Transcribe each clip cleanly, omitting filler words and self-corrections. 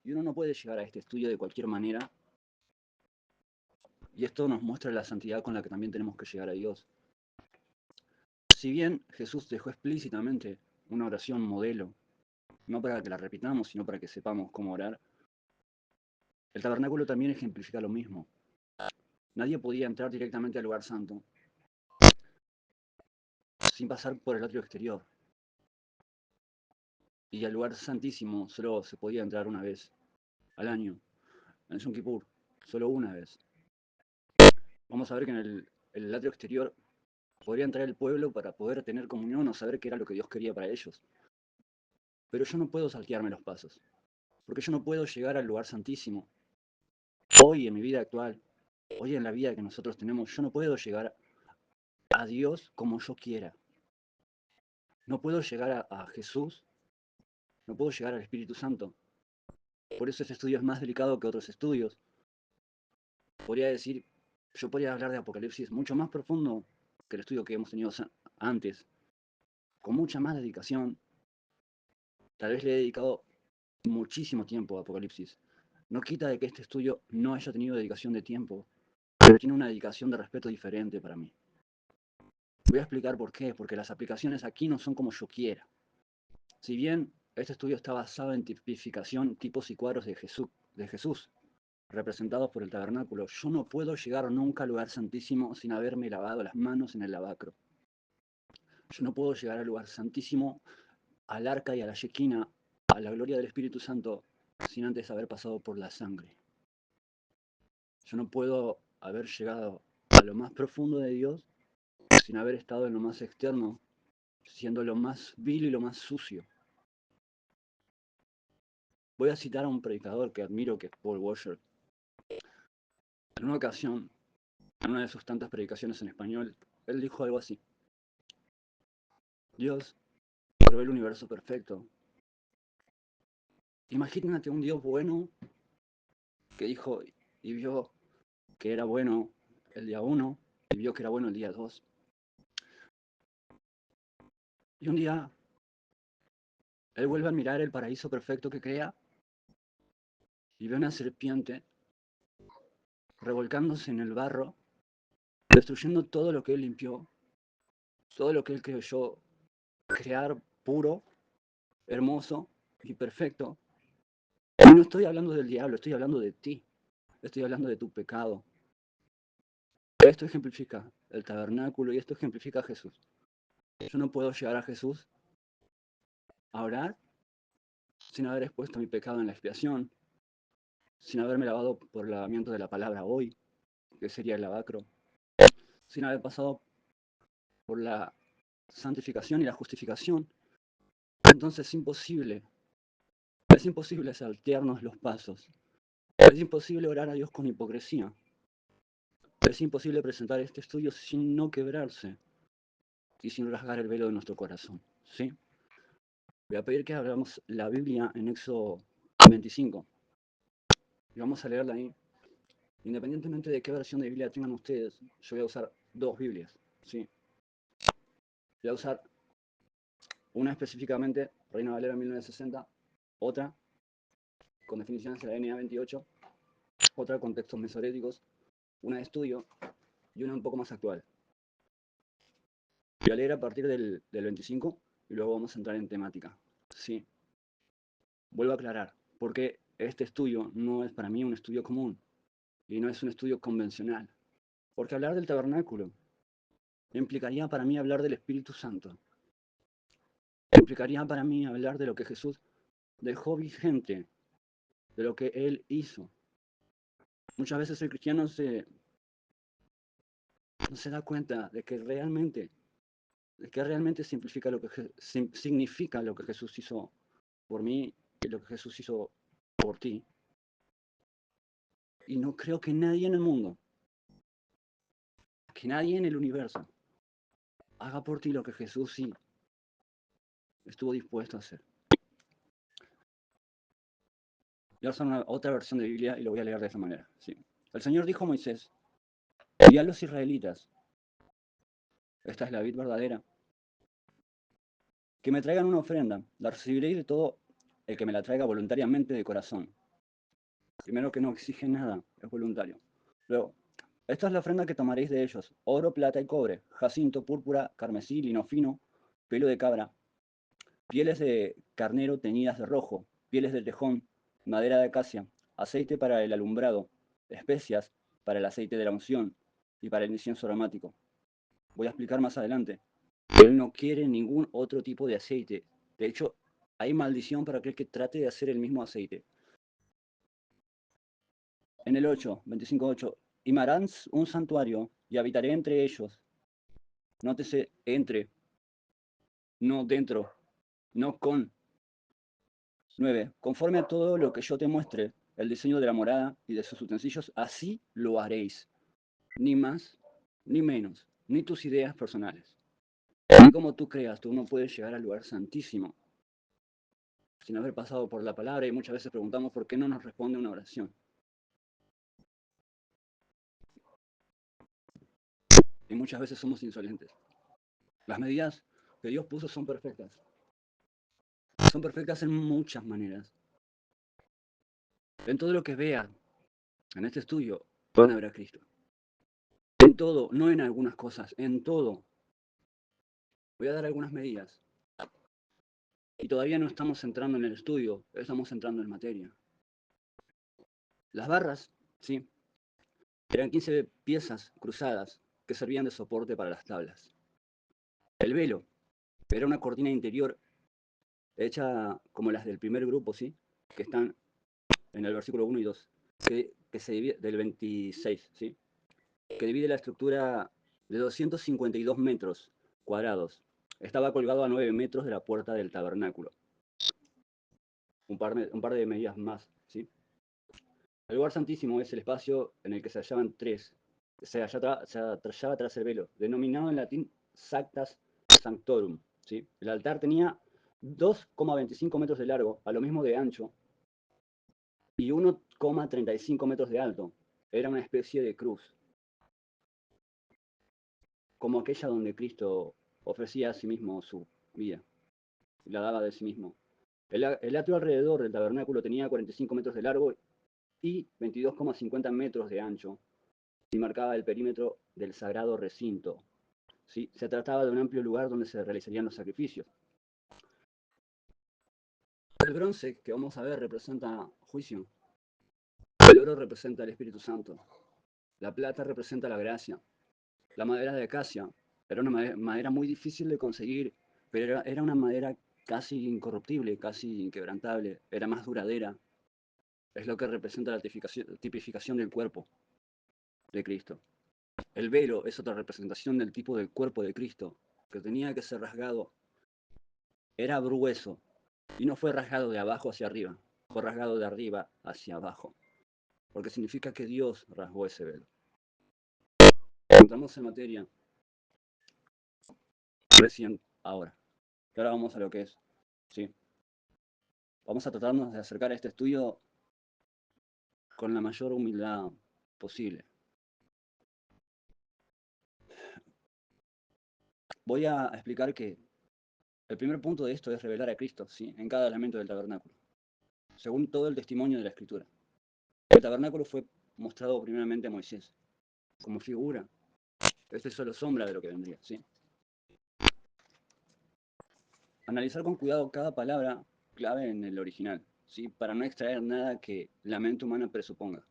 Y uno no puede llegar a este estudio de cualquier manera. Y esto nos muestra la santidad con la que también tenemos que llegar a Dios. Si bien Jesús dejó explícitamente una oración modelo, no para que la repitamos, sino para que sepamos cómo orar, el tabernáculo también ejemplifica lo mismo. Nadie podía entrar directamente al lugar santo sin pasar por el atrio exterior. Y al lugar santísimo solo se podía entrar una vez al año, en Yom Kippur, solo una vez. Vamos a ver que en el atrio exterior podría entrar el pueblo para poder tener comunión o saber qué era lo que Dios quería para ellos. Pero yo no puedo saltearme los pasos, porque yo no puedo llegar al lugar santísimo. Hoy en mi vida actual, hoy en la vida que nosotros tenemos, yo no puedo llegar a Dios como yo quiera. No puedo llegar a Jesús, no puedo llegar al Espíritu Santo. Por eso este estudio es más delicado que otros estudios. Yo podría hablar de Apocalipsis mucho más profundo que el estudio que hemos tenido antes, con mucha más dedicación. Tal vez le he dedicado muchísimo tiempo a Apocalipsis. No quita de que este estudio no haya tenido dedicación de tiempo, pero tiene una dedicación de respeto diferente para mí. Voy a explicar por qué, porque las aplicaciones aquí no son como yo quiera. Si bien este estudio está basado en tipificación, tipos y cuadros de Jesús, representados por el tabernáculo, yo no puedo llegar nunca al lugar santísimo sin haberme lavado las manos en el lavacro. Yo no puedo llegar al lugar santísimo, al arca y a la shequina, a la gloria del Espíritu Santo, sin antes haber pasado por la sangre. Yo no puedo haber llegado a lo más profundo de Dios sin haber estado en lo más externo, siendo lo más vil y lo más sucio. Voy a citar a un predicador que admiro, que es Paul Washer. En una ocasión, en una de sus tantas predicaciones en español, él dijo algo así: Dios creó el universo perfecto. Imagínate un Dios bueno que dijo y vio que era bueno el día 1 y vio que era bueno el día 2. Y un día él vuelve a mirar el paraíso perfecto que crea y ve una serpiente revolcándose en el barro, destruyendo todo lo que él limpió, todo lo que él creyó crear puro, hermoso y perfecto. Y no estoy hablando del diablo, estoy hablando de ti, estoy hablando de tu pecado. Esto ejemplifica el tabernáculo y esto ejemplifica a Jesús. Yo no puedo llegar a Jesús a orar sin haber expuesto mi pecado en la expiación, sin haberme lavado por el lavamiento de la palabra hoy, que sería el lavacro, sin haber pasado por la santificación y la justificación. Entonces es imposible saltearnos los pasos, es imposible orar a Dios con hipocresía, es imposible presentar este estudio sin no quebrarse y sin rasgar el velo de nuestro corazón, ¿sí? Voy a pedir que abramos la Biblia en Éxodo 25 y vamos a leerla ahí. Independientemente de qué versión de Biblia tengan ustedes, yo voy a usar dos Biblias, ¿sí? Voy a usar una específicamente, Reina Valera 1960, otra con definiciones de la NA 28, otra con textos mesoréticos, una de estudio y una un poco más actual. Voy a leer a partir del 25 y luego vamos a entrar en temática, ¿sí? Vuelvo a aclarar, porque este estudio no es para mí un estudio común y no es un estudio convencional. Porque hablar del tabernáculo implicaría para mí hablar del Espíritu Santo. Implicaría para mí hablar de lo que Jesús dejó vigente, de lo que Él hizo. Muchas veces el cristiano no se da cuenta de que realmente significa lo que Jesús hizo por mí y lo que Jesús hizo por ti. Y no creo que nadie en el mundo, que nadie en el universo, haga por ti lo que Jesús sí estuvo dispuesto a hacer. Voy a usar otra versión de Biblia y lo voy a leer de esta manera. ¿Sí? El Señor dijo a Moisés: y a los israelitas, esta es la vid verdadera, que me traigan una ofrenda, la recibiréis de todo el que me la traiga voluntariamente de corazón. Primero que no exige nada, es voluntario. Luego, esta es la ofrenda que tomaréis de ellos: oro, plata y cobre, jacinto, púrpura, carmesí, lino fino, pelo de cabra, pieles de carnero teñidas de rojo, pieles de tejón, madera de acacia, aceite para el alumbrado, especias para el aceite de la unción y para el incienso aromático. Voy a explicar más adelante. Él no quiere ningún otro tipo de aceite. De hecho, hay maldición para aquel que trate de hacer el mismo aceite. En el 8, 25:8, y me harán un santuario y habitaré entre ellos. Nótese entre, no dentro, no con. 9. Conforme a todo lo que yo te muestre, el diseño de la morada y de sus utensilios, así lo haréis. Ni más, ni menos, ni tus ideas personales. Ni como tú creas, tú no puedes llegar al lugar santísimo sin haber pasado por la palabra, y muchas veces preguntamos por qué no nos responde una oración. Y muchas veces somos insolentes. Las medidas que Dios puso son perfectas. Son perfectas en muchas maneras. En todo lo que vean en este estudio van a ver a Cristo. En todo, no en algunas cosas, en todo. Voy a dar algunas medidas. Y todavía no estamos entrando en el estudio, estamos entrando en materia. Las barras, sí, eran 15 piezas cruzadas que servían de soporte para las tablas. El velo era una cortina interior hecha como las del primer grupo, sí, que están en el versículo 1 y 2, que se divide del 26, sí, que divide la estructura de 252 metros cuadrados. Estaba colgado a 9 metros de la puerta del tabernáculo. Un par de medidas más, ¿sí? El lugar santísimo es el espacio en el que se hallaban tres, se hallaba tras el velo, denominado en latín Sactas Sanctorum, ¿sí? El altar tenía 2,25 metros de largo, a lo mismo de ancho, y 1,35 metros de alto. Era una especie de cruz, como aquella donde Cristo ofrecía a sí mismo su vida, la daba de sí mismo. El atrio alrededor del tabernáculo tenía 45 metros de largo y 22,50 metros de ancho, y marcaba el perímetro del sagrado recinto. ¿Sí? Se trataba de un amplio lugar donde se realizarían los sacrificios. El bronce que vamos a ver representa juicio. El oro representa el Espíritu Santo. La plata representa la gracia. La madera de acacia era una madera muy difícil de conseguir, pero era una madera casi incorruptible, casi inquebrantable. Era más duradera. Es lo que representa la tipificación del cuerpo de Cristo. El velo es otra representación del tipo del cuerpo de Cristo, que tenía que ser rasgado. Era grueso, y no fue rasgado de abajo hacia arriba, fue rasgado de arriba hacia abajo, porque significa que Dios rasgó ese velo. Entramos en materia recién ahora. Y ahora vamos a lo que es, ¿sí? Vamos a tratarnos de acercar a este estudio con la mayor humildad posible. Voy a explicar que el primer punto de esto es revelar a Cristo, ¿sí? En cada elemento del tabernáculo, según todo el testimonio de la Escritura. El tabernáculo fue mostrado primeramente a Moisés como figura. Este es solo sombra de lo que vendría, ¿sí? Analizar con cuidado cada palabra clave en el original, ¿sí? Para no extraer nada que la mente humana presuponga.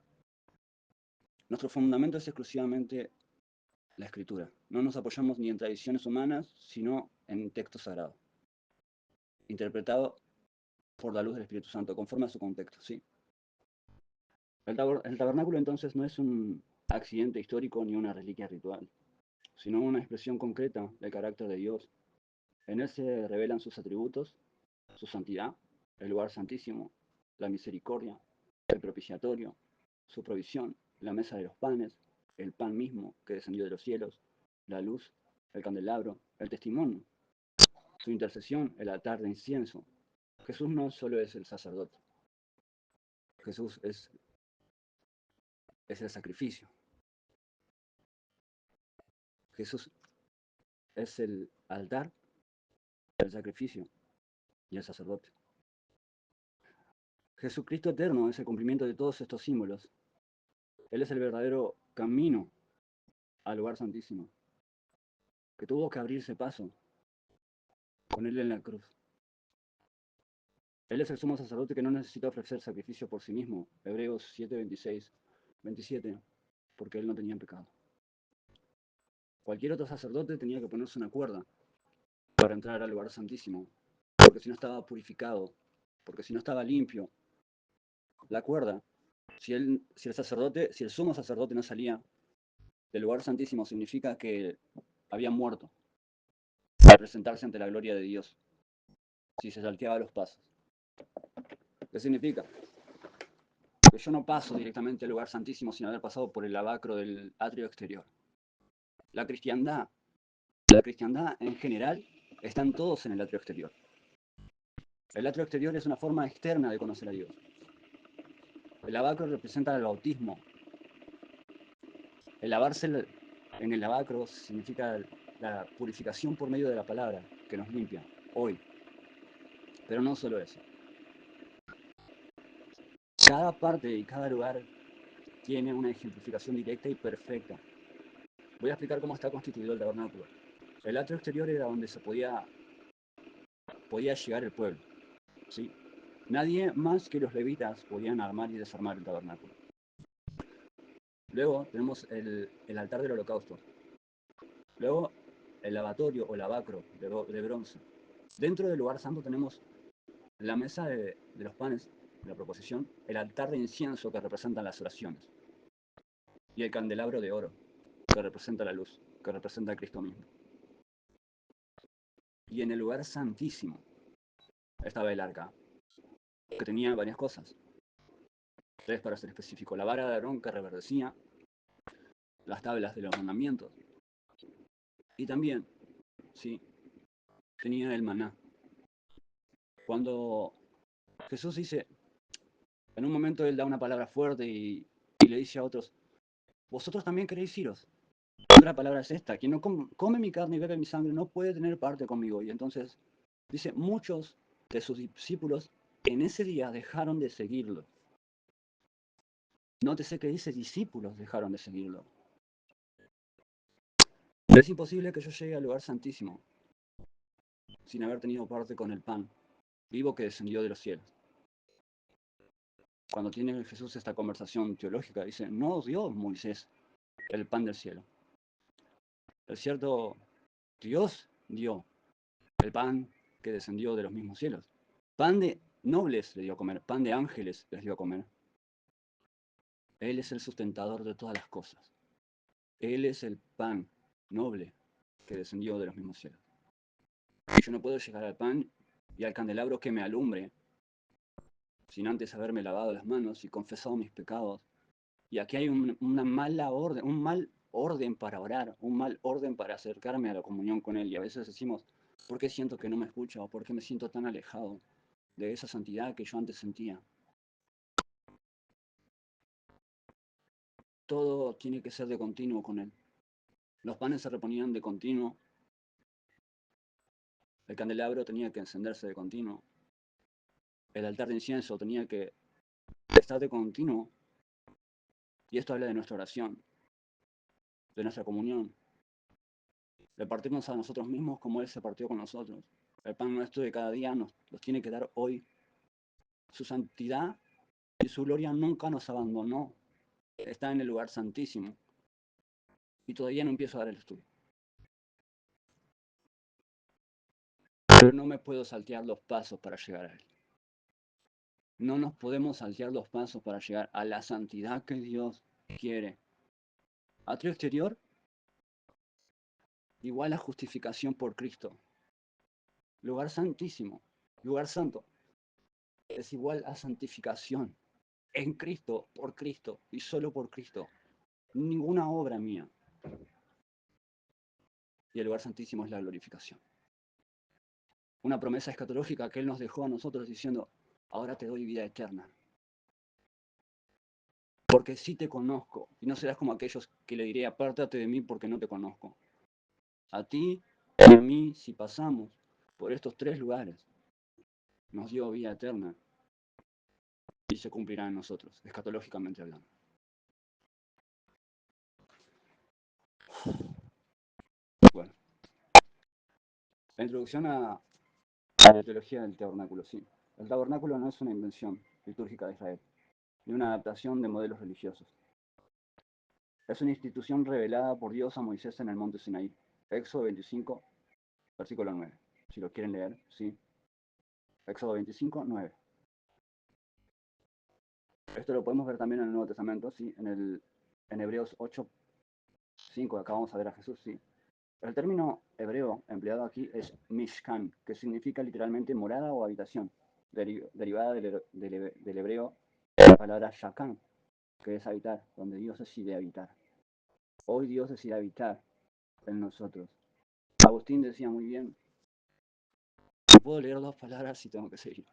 Nuestro fundamento es exclusivamente la Escritura. No nos apoyamos ni en tradiciones humanas, sino en texto sagrado, interpretado por la luz del Espíritu Santo, conforme a su contexto, ¿sí? El tabernáculo entonces no es un accidente histórico ni una reliquia ritual, sino una expresión concreta del carácter de Dios. En él se revelan sus atributos, su santidad, el lugar santísimo, la misericordia, el propiciatorio, su provisión, la mesa de los panes, el pan mismo que descendió de los cielos, la luz, el candelabro, el testimonio, su intercesión, el altar de incienso. Jesús no solo es el sacerdote, Jesús es el sacrificio. Jesús es el altar, el sacrificio y el sacerdote. Jesucristo eterno es el cumplimiento de todos estos símbolos. Él es el verdadero camino al lugar santísimo, que tuvo que abrirse paso con Él en la cruz. Él es el sumo sacerdote que no necesita ofrecer sacrificio por sí mismo. Hebreos 7, 26, 27, porque Él no tenía pecado. Cualquier otro sacerdote tenía que ponerse una cuerda para entrar al lugar santísimo, porque si no estaba purificado, porque si no estaba limpio, la cuerda, si el sumo sacerdote no salía del lugar santísimo, significa que había muerto para presentarse ante la gloria de Dios, si se salteaba los pasos. ¿Qué significa? Que yo no paso directamente al lugar santísimo sin haber pasado por el lavacro del atrio exterior. La cristiandad en general están todos en el atrio exterior. El atrio exterior es una forma externa de conocer a Dios. El lavacro representa el bautismo. El lavarse en el lavacro significa la purificación por medio de la palabra que nos limpia hoy. Pero no solo eso. Cada parte y cada lugar tiene una ejemplificación directa y perfecta. Voy a explicar cómo está constituido el tabernáculo. El atrio exterior era donde se podía llegar el pueblo. ¿Sí? Nadie más que los levitas podían armar y desarmar el tabernáculo. Luego tenemos el altar del holocausto. Luego el lavatorio o lavacro de bronce. Dentro del lugar santo tenemos la mesa de los panes, de la proposición, el altar de incienso que representa las oraciones, y el candelabro de oro, que representa la luz, que representa a Cristo mismo. Y en el lugar santísimo estaba el arca, que tenía varias cosas. Tres para ser específico: la vara de Aarón que reverdecía, las tablas de los mandamientos, y también, sí, tenía el maná. Cuando Jesús dice, en un momento él da una palabra fuerte y le dice a otros, vosotros también queréis iros. Otra palabra es esta: quien no come mi carne y bebe mi sangre no puede tener parte conmigo. Y entonces dice, muchos de sus discípulos en ese día dejaron de seguirlo. Nótese que dice discípulos dejaron de seguirlo. Es imposible que yo llegue al lugar santísimo sin haber tenido parte con el pan vivo que descendió de los cielos. Cuando tiene Jesús esta conversación teológica, dice, no os dio Moisés el pan del cielo. El cierto Dios dio el pan que descendió de los mismos cielos. Pan de nobles les dio a comer, pan de ángeles les dio a comer. Él es el sustentador de todas las cosas. Él es el pan noble que descendió de los mismos cielos. Y yo no puedo llegar al pan y al candelabro que me alumbre sin antes haberme lavado las manos y confesado mis pecados. Y aquí hay una mala orden, un mal orden para orar, un mal orden para acercarme a la comunión con Él. Y a veces decimos, ¿por qué siento que no me escucha? ¿O por qué me siento tan alejado de esa santidad que yo antes sentía? Todo tiene que ser de continuo con Él. Los panes se reponían de continuo, el candelabro tenía que encenderse de continuo, el altar de incienso tenía que estar de continuo. Y esto habla de nuestra oración, de nuestra comunión, de partirnos a nosotros mismos como Él se partió con nosotros. El pan nuestro de cada día nos los tiene que dar hoy. Su santidad y su gloria nunca nos abandonó. Está en el lugar santísimo. Y todavía no empiezo a dar el estudio. Pero no me puedo saltear los pasos para llegar a Él. No nos podemos saltear los pasos para llegar a la santidad que Dios quiere. Atrio exterior igual a justificación por Cristo. Lugar santísimo, lugar santo, es igual a santificación. En Cristo, por Cristo y solo por Cristo. Ninguna obra mía. Y el lugar santísimo es la glorificación. Una promesa escatológica que Él nos dejó a nosotros diciendo, ahora te doy vida eterna. Porque sí te conozco, y no serás como aquellos que le diré, apártate de mí porque no te conozco. A ti y a mí, si pasamos por estos tres lugares, nos dio vida eterna. se cumplirá en nosotros, escatológicamente hablando. Bueno, la introducción a la teología del tabernáculo, sí. El tabernáculo no es una invención litúrgica de Israel, ni una adaptación de modelos religiosos. Es una institución revelada por Dios a Moisés en el monte Sinaí. Éxodo 25, versículo 9. Si lo quieren leer, sí. Éxodo 25, 9. Esto lo podemos ver también en el Nuevo Testamento, sí. En Hebreos 8, 5, acá vamos a ver a Jesús, sí. El término hebreo empleado aquí es mishkan, que significa literalmente morada o habitación, derivada del hebreo la palabra shakan, que es habitar, donde Dios decide habitar. Hoy Dios decide habitar en nosotros. Agustín decía muy bien, puedo leer dos palabras y tengo que seguir.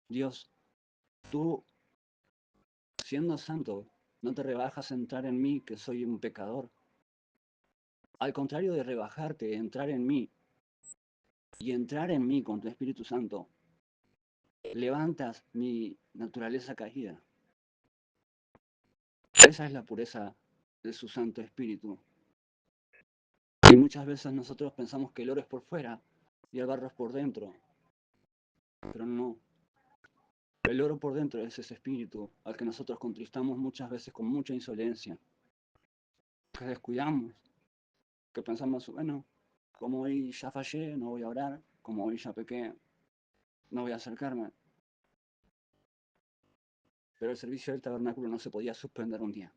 Dios, tú, siendo santo, no te rebajas a entrar en mí, que soy un pecador. Al contrario de rebajarte, entrar en mí y entrar en mí con tu Espíritu Santo, levantas mi naturaleza caída. Esa es la pureza de su Santo Espíritu. Y muchas veces nosotros pensamos que el oro es por fuera y el barro es por dentro. Pero no. El oro por dentro es ese espíritu al que nosotros contristamos muchas veces con mucha insolencia. Que descuidamos. Que pensamos, bueno, como hoy ya fallé, no voy a orar. Como hoy ya pequé, no voy a acercarme. Pero el servicio del tabernáculo no se podía suspender un día.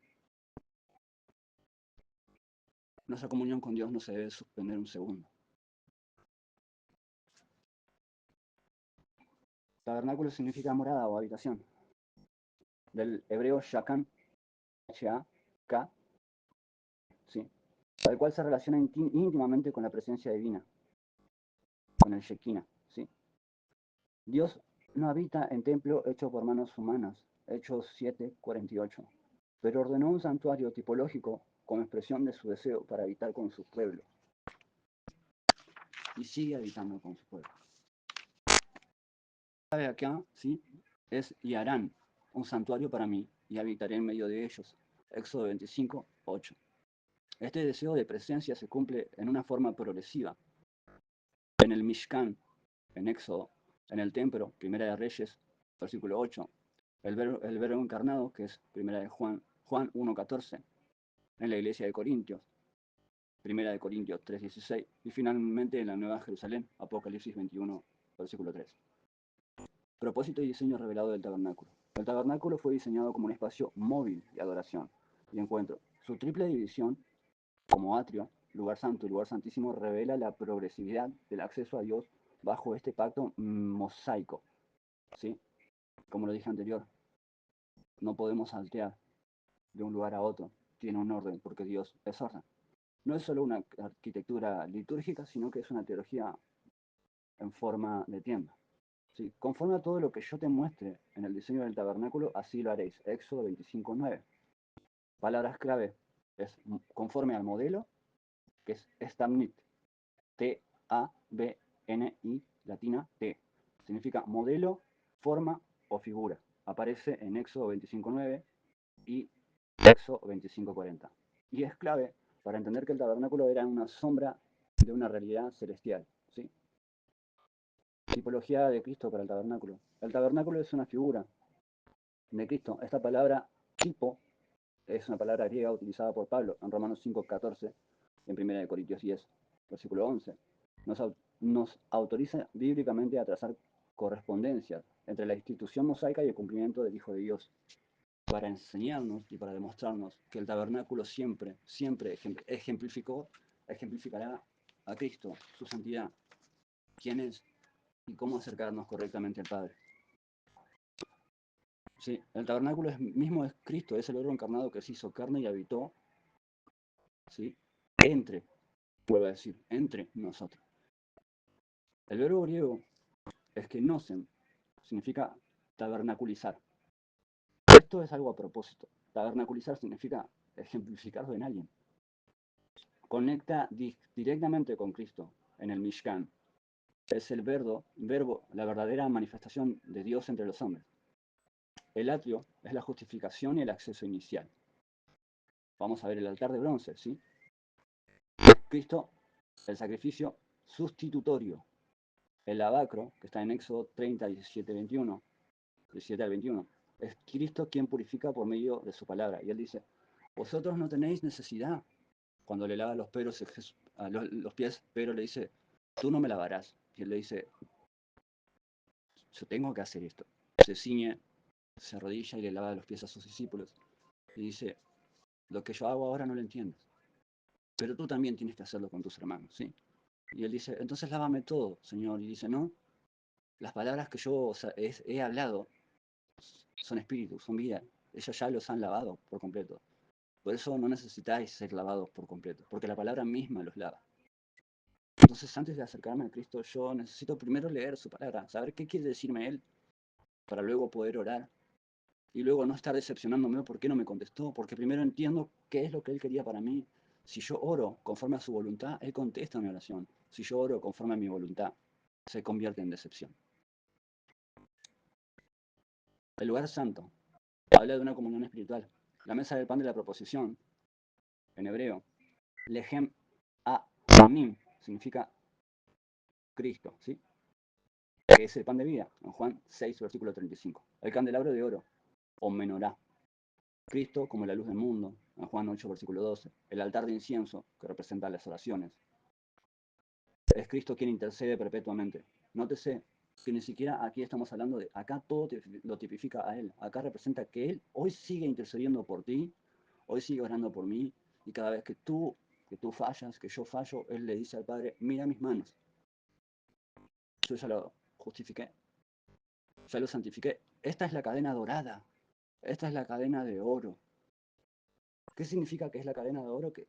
Nuestra comunión con Dios no se debe suspender un segundo. Tabernáculo significa morada o habitación. Del hebreo shakan, H-A-K, ¿sí? Al cual se relaciona íntimamente con la presencia divina, con el Shekinah, ¿sí? Dios no habita en templo hecho por manos humanas, Hechos 7:48, pero ordenó un santuario tipológico como expresión de su deseo para habitar con su pueblo. Y sigue habitando con su pueblo. ¿Sabe acá? ¿Sí? Es Yarán, un santuario para mí, y habitaré en medio de ellos. Éxodo 25:8. Este deseo de presencia se cumple en una forma progresiva. En el Mishkan, en Éxodo, en el templo, Primera de Reyes, versículo 8. El verbo encarnado, que es Primera de Juan 1:14. En la iglesia de Corintios, Primera de Corintios 3:16. Y finalmente en la Nueva Jerusalén, Apocalipsis 21, versículo 3. Propósito y diseño revelado del tabernáculo. El tabernáculo fue diseñado como un espacio móvil de adoración y encuentro. Su triple división, como atrio, lugar santo y lugar santísimo, revela la progresividad del acceso a Dios bajo este pacto mosaico. ¿Sí? Como lo dije anterior, no podemos saltear de un lugar a otro. Tiene un orden, porque Dios es orden. No es solo una arquitectura litúrgica, sino que es una teología en forma de tienda. ¿Sí? Conforme a todo lo que yo te muestre en el diseño del tabernáculo, así lo haréis. Éxodo 25:9. Palabras clave es conforme al modelo, que es Stamnit. T-A-B-N-I latina T. Significa modelo, forma o figura. Aparece en Éxodo 25:9 y Éxodo 25:40. Y es clave para entender que el tabernáculo era una sombra de una realidad celestial. ¿Sí? Tipología de Cristo para el tabernáculo. El tabernáculo es una figura de Cristo. Esta palabra tipo es una palabra griega utilizada por Pablo en Romanos 5:14 y en 1 Corintios 10, versículo 11. Nos autoriza bíblicamente a trazar correspondencias entre la institución mosaica y el cumplimiento del Hijo de Dios, para enseñarnos y para demostrarnos que el tabernáculo siempre, siempre ejemplificará a Cristo, su santidad, quién es y cómo acercarnos correctamente al Padre. Sí, el tabernáculo mismo es Cristo, es el verbo encarnado que se hizo carne y habitó, ¿sí? Vuelvo a decir, entre nosotros. El verbo griego es que nosen, significa tabernaculizar. Esto es algo a propósito. Tabernaculizar significa ejemplificarlo en alguien. Conecta directamente con Cristo en el Mishkan. es el verbo, la verdadera manifestación de Dios entre los hombres. El atrio es la justificación y el acceso inicial. Vamos a ver el altar de bronce, ¿sí? Cristo, el sacrificio sustitutorio. El lavacro, que está en Éxodo 30, 17, 21, 17 al 21, es Cristo quien purifica por medio de su palabra. Y él dice, vosotros no tenéis necesidad. Cuando le lava los pies, Pedro le dice, tú no me lavarás. Y él le dice, yo tengo que hacer esto. Se ciñe, se arrodilla y le lava los pies a sus discípulos. Y dice, lo que yo hago ahora no lo entiendes, pero tú también tienes que hacerlo con tus hermanos, ¿sí? Y él dice, entonces lávame todo, Señor. Y dice, no, las palabras que yo he hablado son espíritu, son vida. Ellos ya los han lavado por completo. Por eso no necesitáis ser lavados por completo, porque la palabra misma los lava. Entonces, antes de acercarme a Cristo, yo necesito primero leer su palabra, saber qué quiere decirme Él, para luego poder orar. Y luego no estar decepcionándome por qué no me contestó, porque primero entiendo qué es lo que Él quería para mí. Si yo oro conforme a su voluntad, Él contesta mi oración. Si yo oro conforme a mi voluntad, se convierte en decepción. El lugar santo habla de una comunión espiritual. La mesa del pan de la proposición, en hebreo, lehem a-nim, significa Cristo, ¿sí? Que es el pan de vida, en Juan 6, versículo 35. El candelabro de oro, o menorá, Cristo como la luz del mundo, en Juan 8, versículo 12. El altar de incienso, que representa las oraciones. Es Cristo quien intercede perpetuamente. Nótese que ni siquiera aquí estamos hablando de, acá todo lo tipifica a Él. Acá representa que Él hoy sigue intercediendo por ti, hoy sigue orando por mí, y cada vez que tú fallas, que yo fallo, Él le dice al Padre, mira mis manos. Yo ya lo justifiqué, ya lo santifiqué. Esta es la cadena dorada, esta es la cadena de oro. ¿Qué significa que es la cadena de oro? Que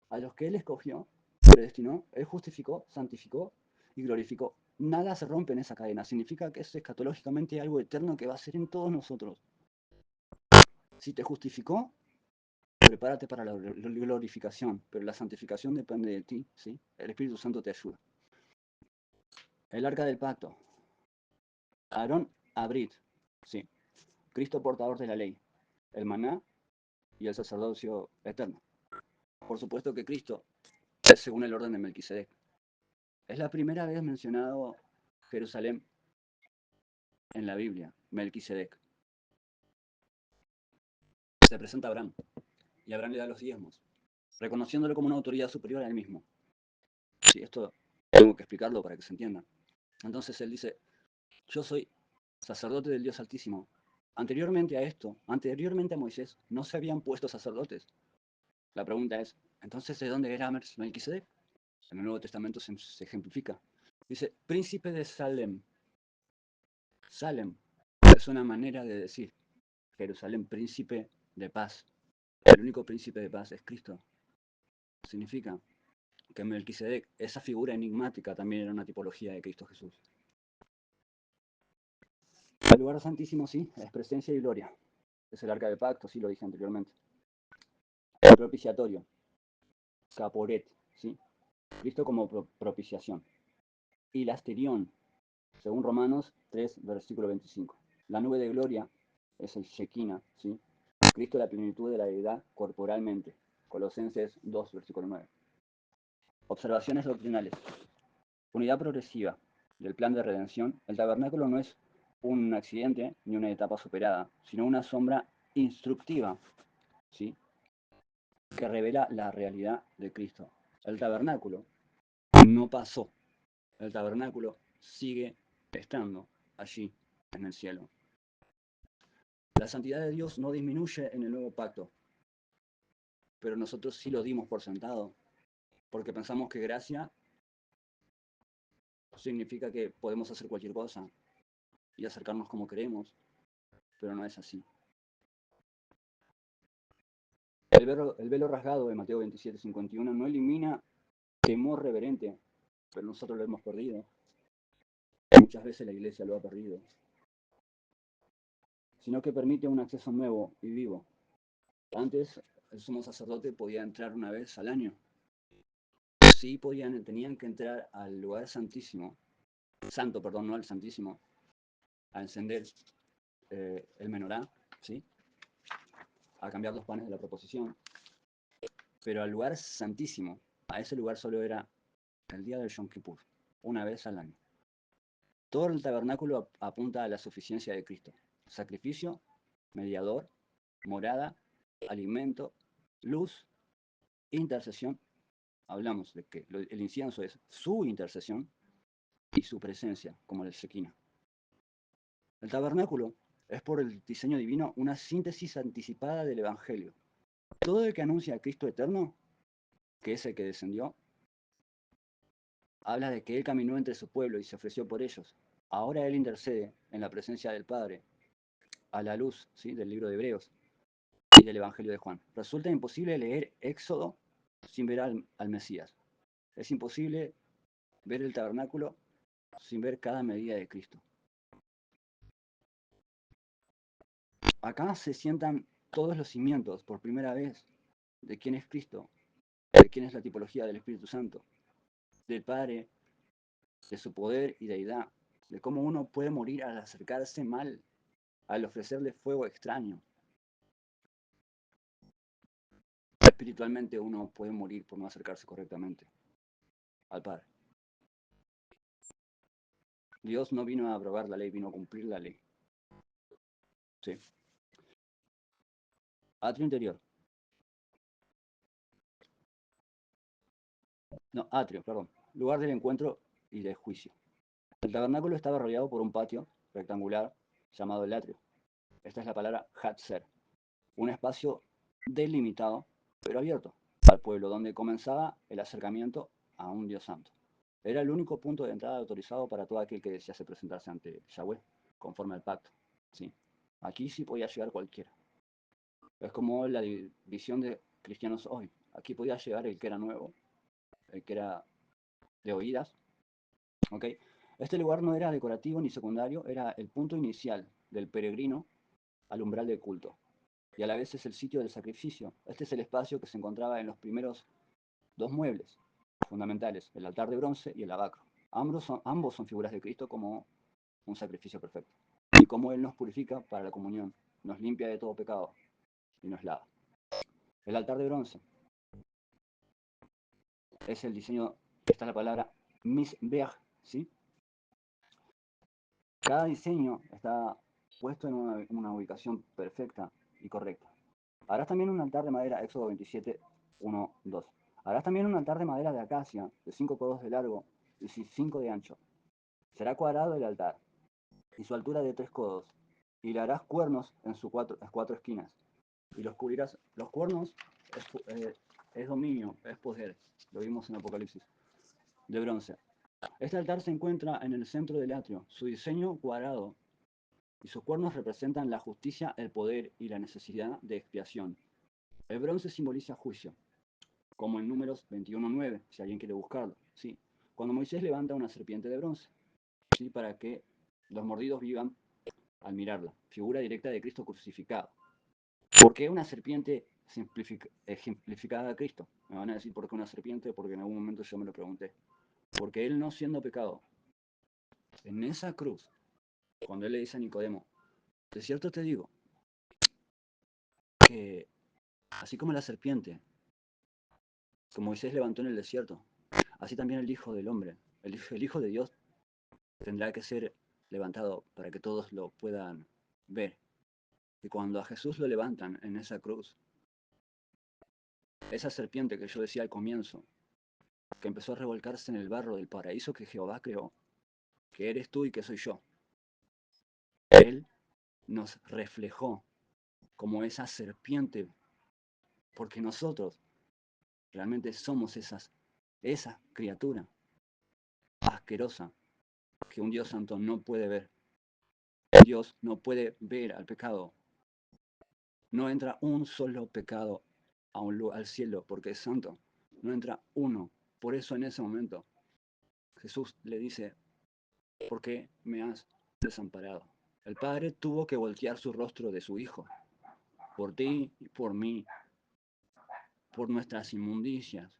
a los que Él escogió, predestinó, Él justificó, santificó y glorificó. Nada se rompe en esa cadena. Significa que es escatológicamente algo eterno que va a ser en todos nosotros. Si te justificó, prepárate para la glorificación, pero la santificación depende de ti, ¿sí? El Espíritu Santo te ayuda. El arca del pacto. Aarón Abrit, ¿sí? Cristo portador de la ley. El maná y el sacerdocio eterno. Por supuesto que Cristo es según el orden de Melquisedec. Es la primera vez mencionado Jerusalén en la Biblia, Melquisedec. Se presenta a Abraham y Abraham le da los diezmos, reconociéndolo como una autoridad superior a él mismo. Sí, esto tengo que explicarlo para que se entienda. Entonces él dice, yo soy sacerdote del Dios Altísimo. Anteriormente a esto, anteriormente a Moisés, no se habían puesto sacerdotes. La pregunta es, entonces, ¿de dónde era Melquisedec? En el Nuevo Testamento se ejemplifica. Dice, príncipe de Salem. Salem es una manera de decir Jerusalén, príncipe de paz. El único príncipe de paz es Cristo. Significa que Melquisedec, esa figura enigmática, también era una tipología de Cristo Jesús. El lugar santísimo, sí, es presencia y gloria. Es el arca del pacto, sí lo dije anteriormente. El propiciatorio, caporet, ¿sí? Cristo como propiciación. Y la asterión, según Romanos 3, versículo 25. La nube de gloria es el Shekinah, ¿sí? Cristo la plenitud de la deidad corporalmente. Colosenses 2, versículo 9. Observaciones doctrinales. Unidad progresiva del plan de redención. El tabernáculo no es un accidente ni una etapa superada, sino una sombra instructiva, ¿sí? Que revela la realidad de Cristo. El tabernáculo no pasó. El tabernáculo sigue estando allí en el cielo. La santidad de Dios no disminuye en el nuevo pacto, pero nosotros sí lo dimos por sentado, porque pensamos que gracia significa que podemos hacer cualquier cosa y acercarnos como queremos, pero no es así. El velo rasgado de Mateo 27:51 no elimina temor reverente, pero nosotros lo hemos perdido. Muchas veces la iglesia lo ha perdido. Sino que permite un acceso nuevo y vivo. Antes, el sumo sacerdote podía entrar una vez al año. sí tenían que entrar al lugar santísimo, santo, perdón, no al santísimo, a encender el menorá, ¿sí? A cambiar los panes de la proposición, pero al lugar santísimo, a ese lugar solo era el día del Yom Kippur, una vez al año. Todo el tabernáculo apunta a la suficiencia de Cristo. Sacrificio, mediador, morada, alimento, luz, intercesión. Hablamos de que el incienso es su intercesión y su presencia, como el Shekinah. El tabernáculo es por el diseño divino una síntesis anticipada del Evangelio. Todo el que anuncia a Cristo eterno, que es el que descendió, habla de que Él caminó entre su pueblo y se ofreció por ellos. Ahora Él intercede en la presencia del Padre, a la luz, ¿sí?, del libro de Hebreos y del Evangelio de Juan. Resulta imposible leer Éxodo sin ver al Mesías. Es imposible ver el tabernáculo sin ver cada medida de Cristo. Acá se sientan todos los cimientos por primera vez de quién es Cristo, de quién es la tipología del Espíritu Santo, del Padre, de su poder y deidad, de cómo uno puede morir al acercarse mal, al ofrecerle fuego extraño. Espiritualmente uno puede morir por no acercarse correctamente al Padre. Dios no vino a abrogar la ley, vino a cumplir la ley. Sí. Atrio interior. No, atrio, perdón. Lugar del encuentro y del juicio. El tabernáculo estaba rodeado por un patio rectangular llamado el atrio. Esta es la palabra Hatzer, un espacio delimitado, pero abierto, al pueblo, donde comenzaba el acercamiento a un Dios santo. Era el único punto de entrada autorizado para todo aquel que desease presentarse ante Yahweh, conforme al pacto. ¿Sí? Aquí sí podía llegar cualquiera. Es como la visión de cristianos hoy. Aquí podía llegar el que era nuevo, el que era de oídas. ¿Okay? Este lugar no era decorativo ni secundario, era el punto inicial del peregrino al umbral del culto. Y a la vez es el sitio del sacrificio. Este es el espacio que se encontraba en los primeros dos muebles fundamentales, el altar de bronce y el lavacro. Ambos son figuras de Cristo como un sacrificio perfecto. Y como Él nos purifica para la comunión, nos limpia de todo pecado y nos lava. El altar de bronce es el diseño, esta es la palabra misbeach, ¿sí? Cada diseño está puesto en una ubicación perfecta y correcta. Harás también un altar de madera, Éxodo 27, 1, 2. Harás también un altar de madera de acacia, de 5 codos de largo y 5 de ancho. Será cuadrado el altar, y su altura de 3 codos. Y le harás cuernos en sus cuatro esquinas. Y los cubrirás. Los cuernos es dominio, es poder. Lo vimos en Apocalipsis. De bronce. Este altar se encuentra en el centro del atrio. Su diseño cuadrado y sus cuernos representan la justicia, el poder y la necesidad de expiación. El bronce simboliza juicio, como en Números 21:9, si alguien quiere buscarlo. ¿Sí? Cuando Moisés levanta una serpiente de bronce, ¿sí?, para que los mordidos vivan al mirarla, figura directa de Cristo crucificado. ¿Por qué una serpiente ejemplificada a Cristo? Me van a decir por qué una serpiente, porque en algún momento yo me lo pregunté. Porque Él, no siendo pecado, en esa cruz, cuando Él le dice a Nicodemo, de cierto te digo, que así como la serpiente, que Moisés levantó en el desierto, así también el Hijo del Hombre, el Hijo de Dios, tendrá que ser levantado para que todos lo puedan ver. Y cuando a Jesús lo levantan en esa cruz, esa serpiente que yo decía al comienzo, que empezó a revolcarse en el barro del paraíso que Jehová creó, que eres tú y que soy yo, Él nos reflejó como esa serpiente, porque nosotros realmente somos esa criatura asquerosa que un Dios santo no puede ver. Dios no puede ver al pecado. No entra un solo pecado al cielo porque es santo. No entra uno. Por eso en ese momento Jesús le dice, ¿por qué me has desamparado? El Padre tuvo que voltear su rostro de su Hijo, por ti y por mí, por nuestras inmundicias,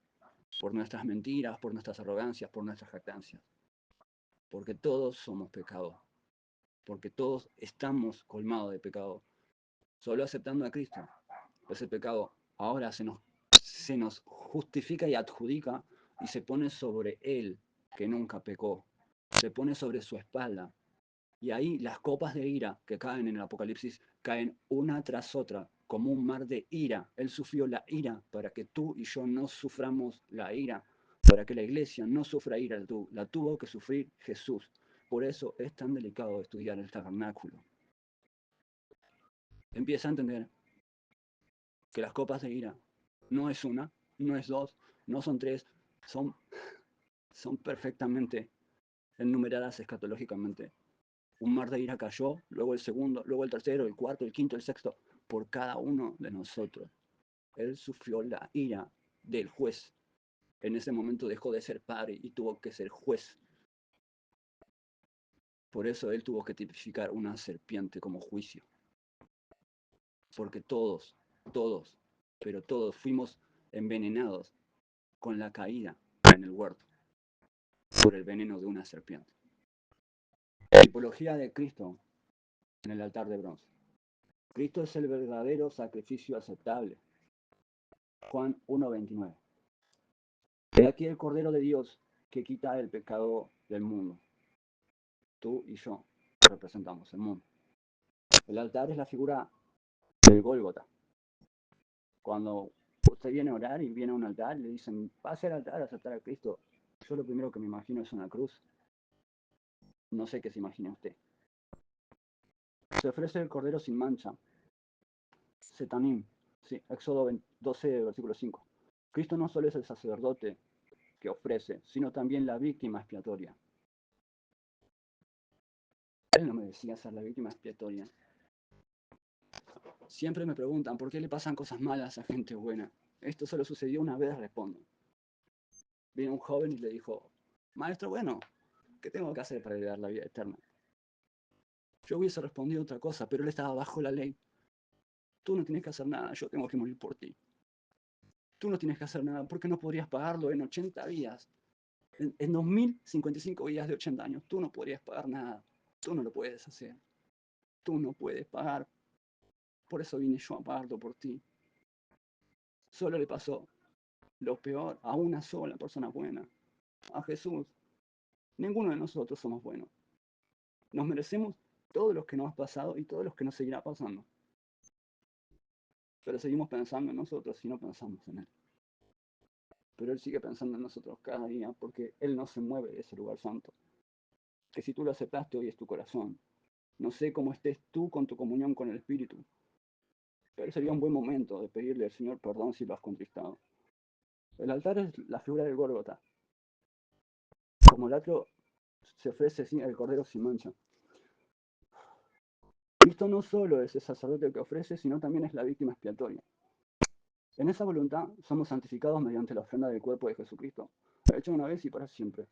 por nuestras mentiras, por nuestras arrogancias, por nuestras jactancias. Porque todos somos pecados, porque todos estamos colmados de pecado. Solo aceptando a Cristo, ese pecado ahora se nos justifica y adjudica y se pone sobre Él, que nunca pecó. Se pone sobre su espalda. Y ahí las copas de ira que caen en el Apocalipsis caen una tras otra, como un mar de ira. Él sufrió la ira para que tú y yo no suframos la ira, para que la iglesia no sufra ira. La tuvo que sufrir Jesús. Por eso es tan delicado estudiar el tabernáculo. Empieza a entender que las copas de ira no es una, no es dos, no son tres, son, son perfectamente enumeradas escatológicamente. Un mar de ira cayó, luego el segundo, luego el tercero, el cuarto, el quinto, el sexto, por cada uno de nosotros. Él sufrió la ira del juez. En ese momento dejó de ser padre y tuvo que ser juez. Por eso él tuvo que tipificar una serpiente como juicio. Porque todos, pero todos fuimos envenenados con la caída en el huerto por el veneno de una serpiente. Tipología de Cristo en el altar de bronce. Cristo es el verdadero sacrificio aceptable. Juan 1:29. He aquí el Cordero de Dios que quita el pecado del mundo. Tú y yo representamos el mundo. El altar es la figura del Gólgota. Cuando usted viene a orar y viene a un altar, le dicen, pase al altar a aceptar a Cristo. Yo lo primero que me imagino es una cruz. No sé qué se imagina usted. Se ofrece el Cordero sin mancha. Setanim, sí, Éxodo 12, versículo 5. Cristo no solo es el sacerdote que ofrece, sino también la víctima expiatoria. Él no me decía ser la víctima expiatoria. Siempre me preguntan por qué le pasan cosas malas a gente buena. Esto solo sucedió una vez, respondo. Vino un joven y le dijo, maestro bueno, ¿qué tengo que hacer para heredar la vida eterna? Yo hubiese respondido otra cosa, pero él estaba bajo la ley. Tú no tienes que hacer nada, yo tengo que morir por ti. Tú no tienes que hacer nada porque no podrías pagarlo en 80 días. En 2055 días de 80 años, tú no podrías pagar nada. Tú no lo puedes hacer. Tú no puedes pagar. Por eso vine yo a pagarlo por ti. Solo le pasó lo peor a una sola persona buena, a Jesús. Ninguno de nosotros somos buenos. Nos merecemos todos los que nos ha pasado y todos los que nos seguirá pasando. Pero seguimos pensando en nosotros y no pensamos en Él. Pero Él sigue pensando en nosotros cada día porque Él no se mueve de ese lugar santo. Que si tú lo aceptaste hoy es tu corazón. No sé cómo estés tú con tu comunión con el Espíritu, pero sería un buen momento de pedirle al Señor perdón si lo has contristado. El altar es la figura del Gólgota. Como el otro se ofrece el cordero sin mancha. Cristo no solo es el sacerdote que ofrece, sino también es la víctima expiatoria. En esa voluntad somos santificados mediante la ofrenda del cuerpo de Jesucristo, hecho una vez y para siempre.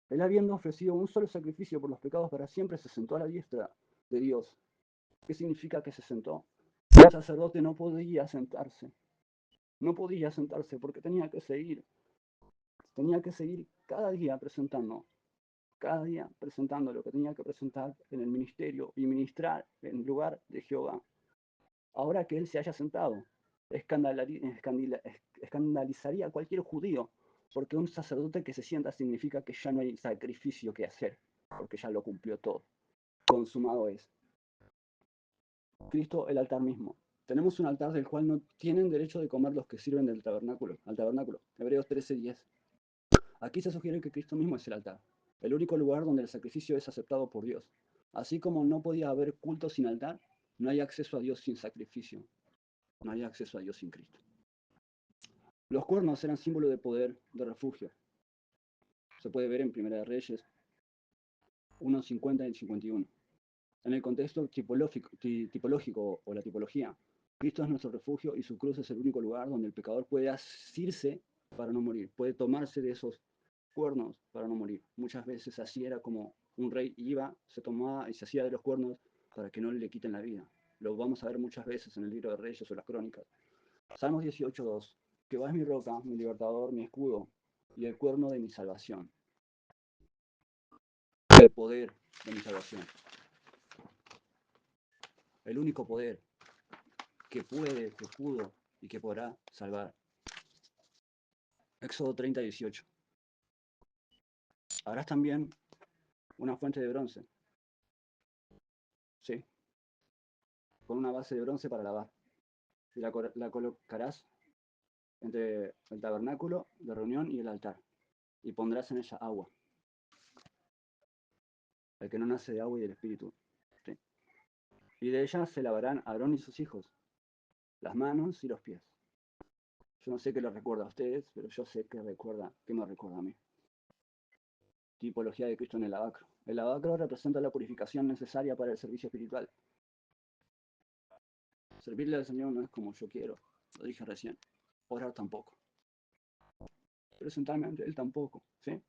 Él, habiendo ofrecido un solo sacrificio por los pecados para siempre, se sentó a la diestra de Dios. ¿Qué significa que se sentó? El sacerdote no podía sentarse. No podía sentarse porque tenía que seguir. Tenía que seguir cada día presentando lo que tenía que presentar en el ministerio y ministrar en el lugar de Jehová. Ahora que él se haya sentado, escandalizaría a cualquier judío, porque un sacerdote que se sienta significa que ya no hay sacrificio que hacer, porque ya lo cumplió todo. Consumado es. Cristo, el altar mismo. Tenemos un altar del cual no tienen derecho de comer los que sirven del tabernáculo, al tabernáculo. Hebreos 13:10. Aquí se sugiere que Cristo mismo es el altar, el único lugar donde el sacrificio es aceptado por Dios. Así como no podía haber culto sin altar, no hay acceso a Dios sin sacrificio. No hay acceso a Dios sin Cristo. Los cuernos eran símbolo de poder, de refugio. Se puede ver en Primera de Reyes 1:50 y 51. En el contexto tipológico o la tipología, Cristo es nuestro refugio y su cruz es el único lugar donde el pecador puede asirse para no morir, puede tomarse de esos cuernos para no morir. Muchas veces así era como un rey iba, se tomaba y se hacía de los cuernos para que no le quiten la vida. Lo vamos a ver muchas veces en el libro de Reyes o las Crónicas. Salmos 18:2. Jehová es mi roca, mi libertador, mi escudo y el cuerno de mi salvación. El poder de mi salvación. El único poder que puede, que pudo y que podrá salvar. Éxodo 30:18. Harás también una fuente de bronce, ¿sí? Con una base de bronce para lavar. Y la colocarás entre el tabernáculo de reunión y el altar. Y pondrás en ella agua. El que no nace de agua y del espíritu. ¿Sí? Y de ella se lavarán Aarón y sus hijos, las manos y los pies. Yo no sé qué les recuerda a ustedes, pero yo sé que me recuerda a mí. Tipología de Cristo en el lavacro. El lavacro representa la purificación necesaria para el servicio espiritual. Servirle al Señor no es como yo quiero, lo dije recién. Orar tampoco. Presentarme Él tampoco, ¿sí?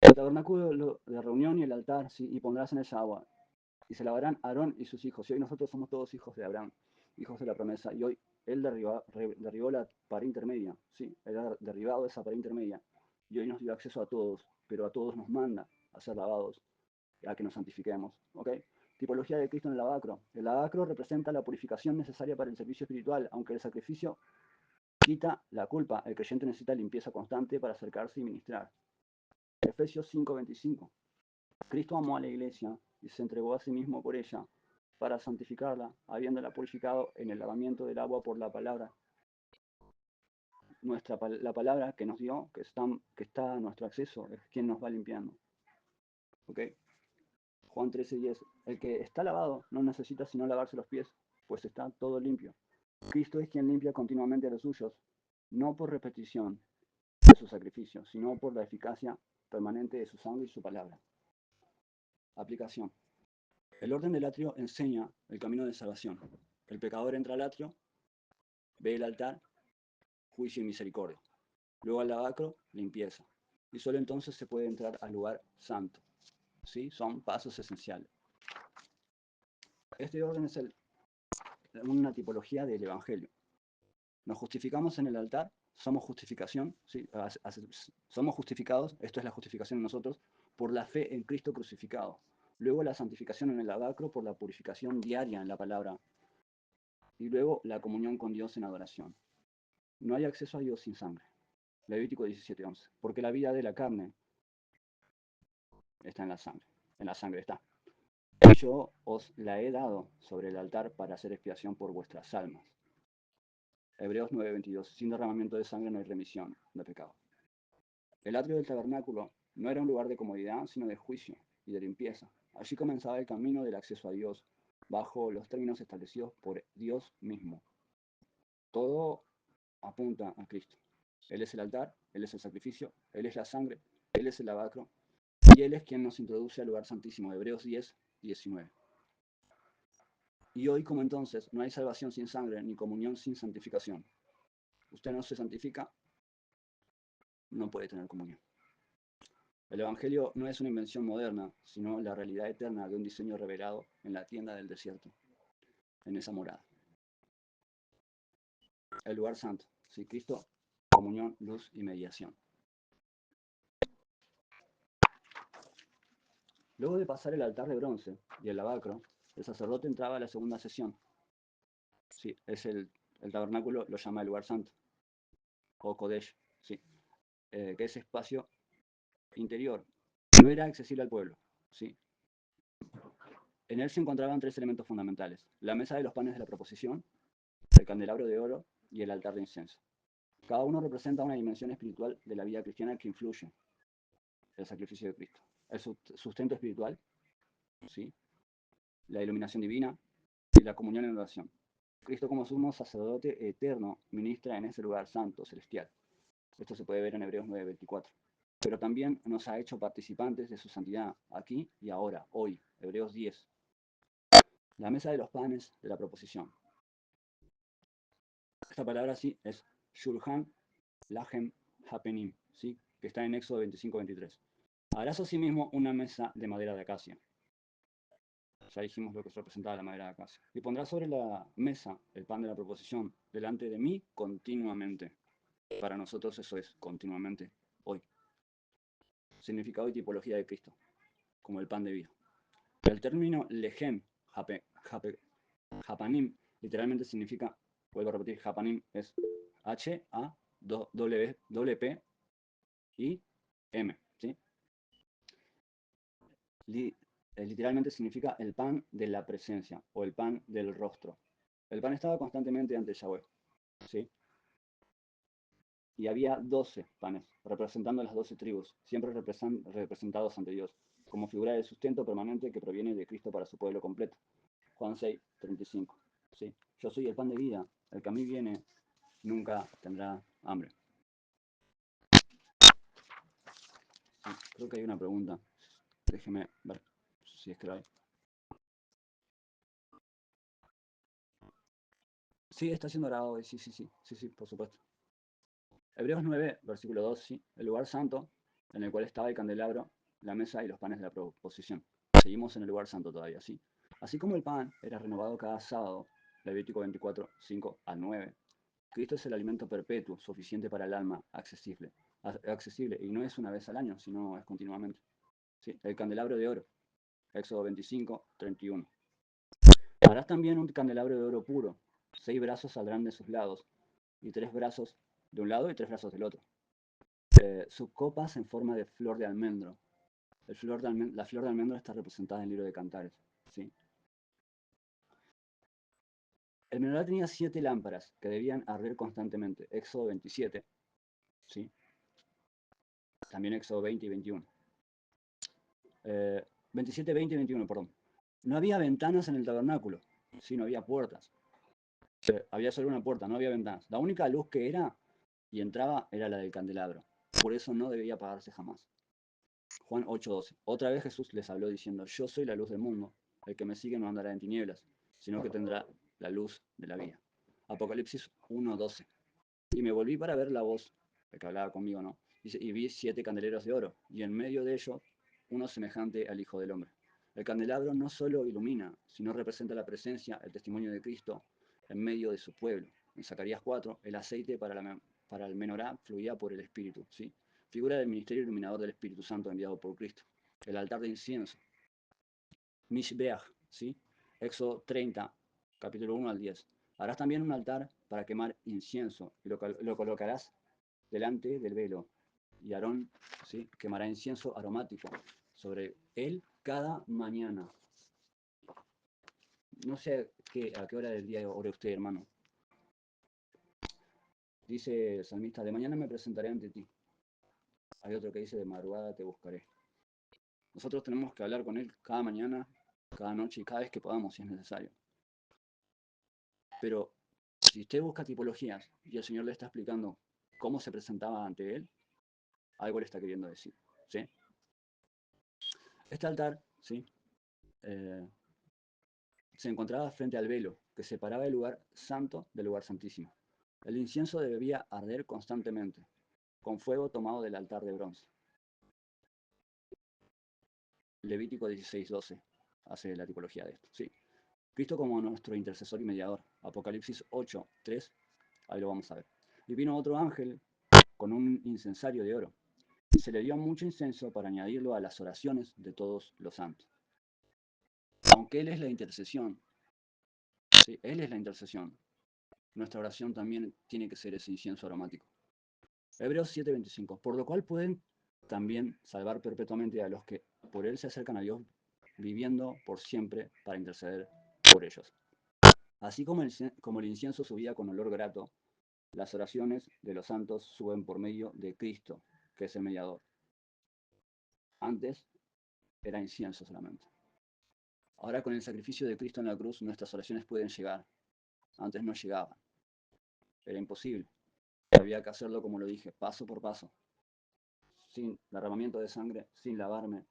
El tabernáculo de reunión y el altar, ¿sí? Y pondrás en ella agua. Y se lavarán Aarón y sus hijos. Y hoy nosotros somos todos hijos de Abraham, hijos de la promesa. Y hoy Él derribó la pared intermedia, ¿sí? Él ha derribado esa pared intermedia. Y hoy nos dio acceso a todos, pero a todos nos manda a ser lavados, a que nos santifiquemos, ¿ok? Tipología de Cristo en el lavacro. El lavacro representa la purificación necesaria para el servicio espiritual, aunque el sacrificio quita la culpa. El creyente necesita limpieza constante para acercarse y ministrar. Efesios 5:25. Cristo amó a la iglesia y se entregó a sí mismo por ella para santificarla, habiéndola purificado en el lavamiento del agua por la palabra. La palabra que nos dio, que está a nuestro acceso, es quien nos va limpiando. ¿Ok? Juan 13:10. El que está lavado no necesita sino lavarse los pies, pues está todo limpio. Cristo es quien limpia continuamente a los suyos, no por repetición de su sacrificio, sino por la eficacia permanente de su sangre y su palabra. Aplicación. El orden del atrio enseña el camino de salvación. El pecador entra al atrio, ve el altar, juicio y misericordia. Luego al lavacro, limpieza. Y solo entonces se puede entrar al lugar santo. ¿Sí? Son pasos esenciales. Este orden es una tipología del Evangelio. Nos justificamos en el altar, somos justificación, ¿sí? Somos justificados, esto es la justificación en nosotros, por la fe en Cristo crucificado. Luego la santificación en el lavacro por la purificación diaria en la palabra. Y luego la comunión con Dios en adoración. No hay acceso a Dios sin sangre. Levítico 17:11. Porque la vida de la carne está en la sangre. En la sangre está. Y yo os la he dado sobre el altar para hacer expiación por vuestras almas. Hebreos 9:22. Sin derramamiento de sangre no hay remisión de pecado. El atrio del tabernáculo no era un lugar de comodidad, sino de juicio y de limpieza. Allí comenzaba el camino del acceso a Dios, bajo los términos establecidos por Dios mismo. Todo apunta a Cristo. Él es el altar, Él es el sacrificio, Él es la sangre, Él es el lavacro, y Él es quien nos introduce al lugar santísimo. Hebreos 10:19. Y hoy, como entonces, no hay salvación sin sangre, ni comunión sin santificación. Usted no se santifica, no puede tener comunión. El Evangelio no es una invención moderna, sino la realidad eterna de un diseño revelado en la tienda del desierto, en esa morada. El lugar santo, sí, Cristo, comunión, luz y mediación. Luego de pasar el altar de bronce y el lavacro, el sacerdote entraba a la segunda sesión. Sí, es el tabernáculo, lo llama el lugar santo, o Kodesh, sí, que es espacio interior. No era accesible al pueblo, sí. En él se encontraban tres elementos fundamentales: la mesa de los panes de la proposición, el candelabro de oro y el altar de incienso. Cada uno representa una dimensión espiritual de la vida cristiana que influye en el sacrificio de Cristo. El sustento espiritual, ¿sí? La iluminación divina y la comunión en oración. Cristo, como sumo sacerdote eterno, ministra en ese lugar santo, celestial. Esto se puede ver en Hebreos 9:24. Pero también nos ha hecho participantes de su santidad, aquí y ahora, hoy. Hebreos 10. La mesa de los panes de la proposición. Esta palabra sí es Shulchan Lahem Hapenim, ¿sí? Que está en Éxodo 25:23. Harás asimismo una mesa de madera de acacia. Ya dijimos lo que representaba la madera de acacia. Y pondrá sobre la mesa el pan de la proposición, delante de mí continuamente. Para nosotros eso es continuamente, hoy. Significado y tipología de Cristo, como el pan de vida. El término lejem, japanim, literalmente significa, vuelvo a repetir, japanim es H-A-P-I-M, ¿sí? Literalmente significa el pan de la presencia o el pan del rostro. El pan estaba constantemente ante Yahweh, ¿sí? Y había 12 panes, representando las 12 tribus, siempre representados ante Dios, como figura de sustento permanente que proviene de Cristo para su pueblo completo. Juan 6, 35. ¿Sí? Yo soy el pan de vida, el que a mí viene nunca tendrá hambre. Sí, creo que hay una pregunta. Déjeme ver si es que la hay. Sí, está siendo grabado hoy, sí, por supuesto. Hebreos 9, versículo 2, sí. El lugar santo, en el cual estaba el candelabro, la mesa y los panes de la proposición. Seguimos en el lugar santo todavía, ¿sí? Así como el pan era renovado cada sábado, Levítico 24, 5 al 9, Cristo es el alimento perpetuo, suficiente para el alma, accesible, y no es una vez al año, sino es continuamente. ¿Sí? El candelabro de oro, Éxodo 25, 31. Harás también un candelabro de oro puro, 6 brazos saldrán de sus lados, y 3 brazos de un lado y 3 brazos del otro. Sus copas en forma de flor de almendro. La flor de almendro está representada en el libro de Cantares. ¿Sí? El menorá tenía 7 lámparas que debían arder constantemente. Éxodo 27. ¿Sí? También Éxodo 20 y 21. 27, 20 y 21, perdón. No había ventanas en el tabernáculo. Sí, no había puertas. Había solo una puerta, no había ventanas. La única luz que era y entraba era la del candelabro. Por eso no debía apagarse jamás. Juan 8:12. Otra vez Jesús les habló diciendo, yo soy la luz del mundo. El que me sigue no andará en tinieblas, sino que tendrá la luz de la vida. Apocalipsis 1:12. Y me volví para ver la voz, el que hablaba conmigo, ¿no? Y vi 7 candeleros de oro, y en medio de ellos uno semejante al Hijo del Hombre. El candelabro no solo ilumina, sino representa la presencia, el testimonio de Cristo en medio de su pueblo. En Zacarías 4, el aceite para el menorá fluía por el Espíritu, ¿sí? Figura del ministerio iluminador del Espíritu Santo enviado por Cristo. El altar de incienso, Mishbeach, ¿sí? Éxodo 30, capítulo 1 al 10. Harás también un altar para quemar incienso y lo colocarás delante del velo. Y Aarón, ¿sí?, quemará incienso aromático sobre él cada mañana. No sé a qué hora del día ore usted, hermano. Dice el salmista, de mañana me presentaré ante ti. Hay otro que dice, de madrugada te buscaré. Nosotros tenemos que hablar con él cada mañana, cada noche y cada vez que podamos, si es necesario. Pero si usted busca tipologías y el Señor le está explicando cómo se presentaba ante él, algo le está queriendo decir, ¿sí? Este altar, ¿sí?, se encontraba frente al velo que separaba el lugar santo del lugar santísimo. El incienso debía arder constantemente, con fuego tomado del altar de bronce. Levítico 16:12 hace la tipología de esto, ¿sí? Cristo como nuestro intercesor y mediador. Apocalipsis 8:3, ahí lo vamos a ver. Y vino otro ángel con un incensario de oro. Y se le dio mucho incienso para añadirlo a las oraciones de todos los santos. Aunque Él es la intercesión, ¿sí?, Él es la intercesión, nuestra oración también tiene que ser ese incienso aromático. Hebreos 7:25. Por lo cual pueden también salvar perpetuamente a los que por Él se acercan a Dios, viviendo por siempre para interceder por ellos. Así como el incienso subía con olor grato, las oraciones de los santos suben por medio de Cristo, que es el mediador. Antes era incienso solamente. Ahora con el sacrificio de Cristo en la cruz, nuestras oraciones pueden llegar. Antes no llegaban. Era imposible. Había que hacerlo, como lo dije, paso por paso. Sin derramamiento de sangre, sin lavarme,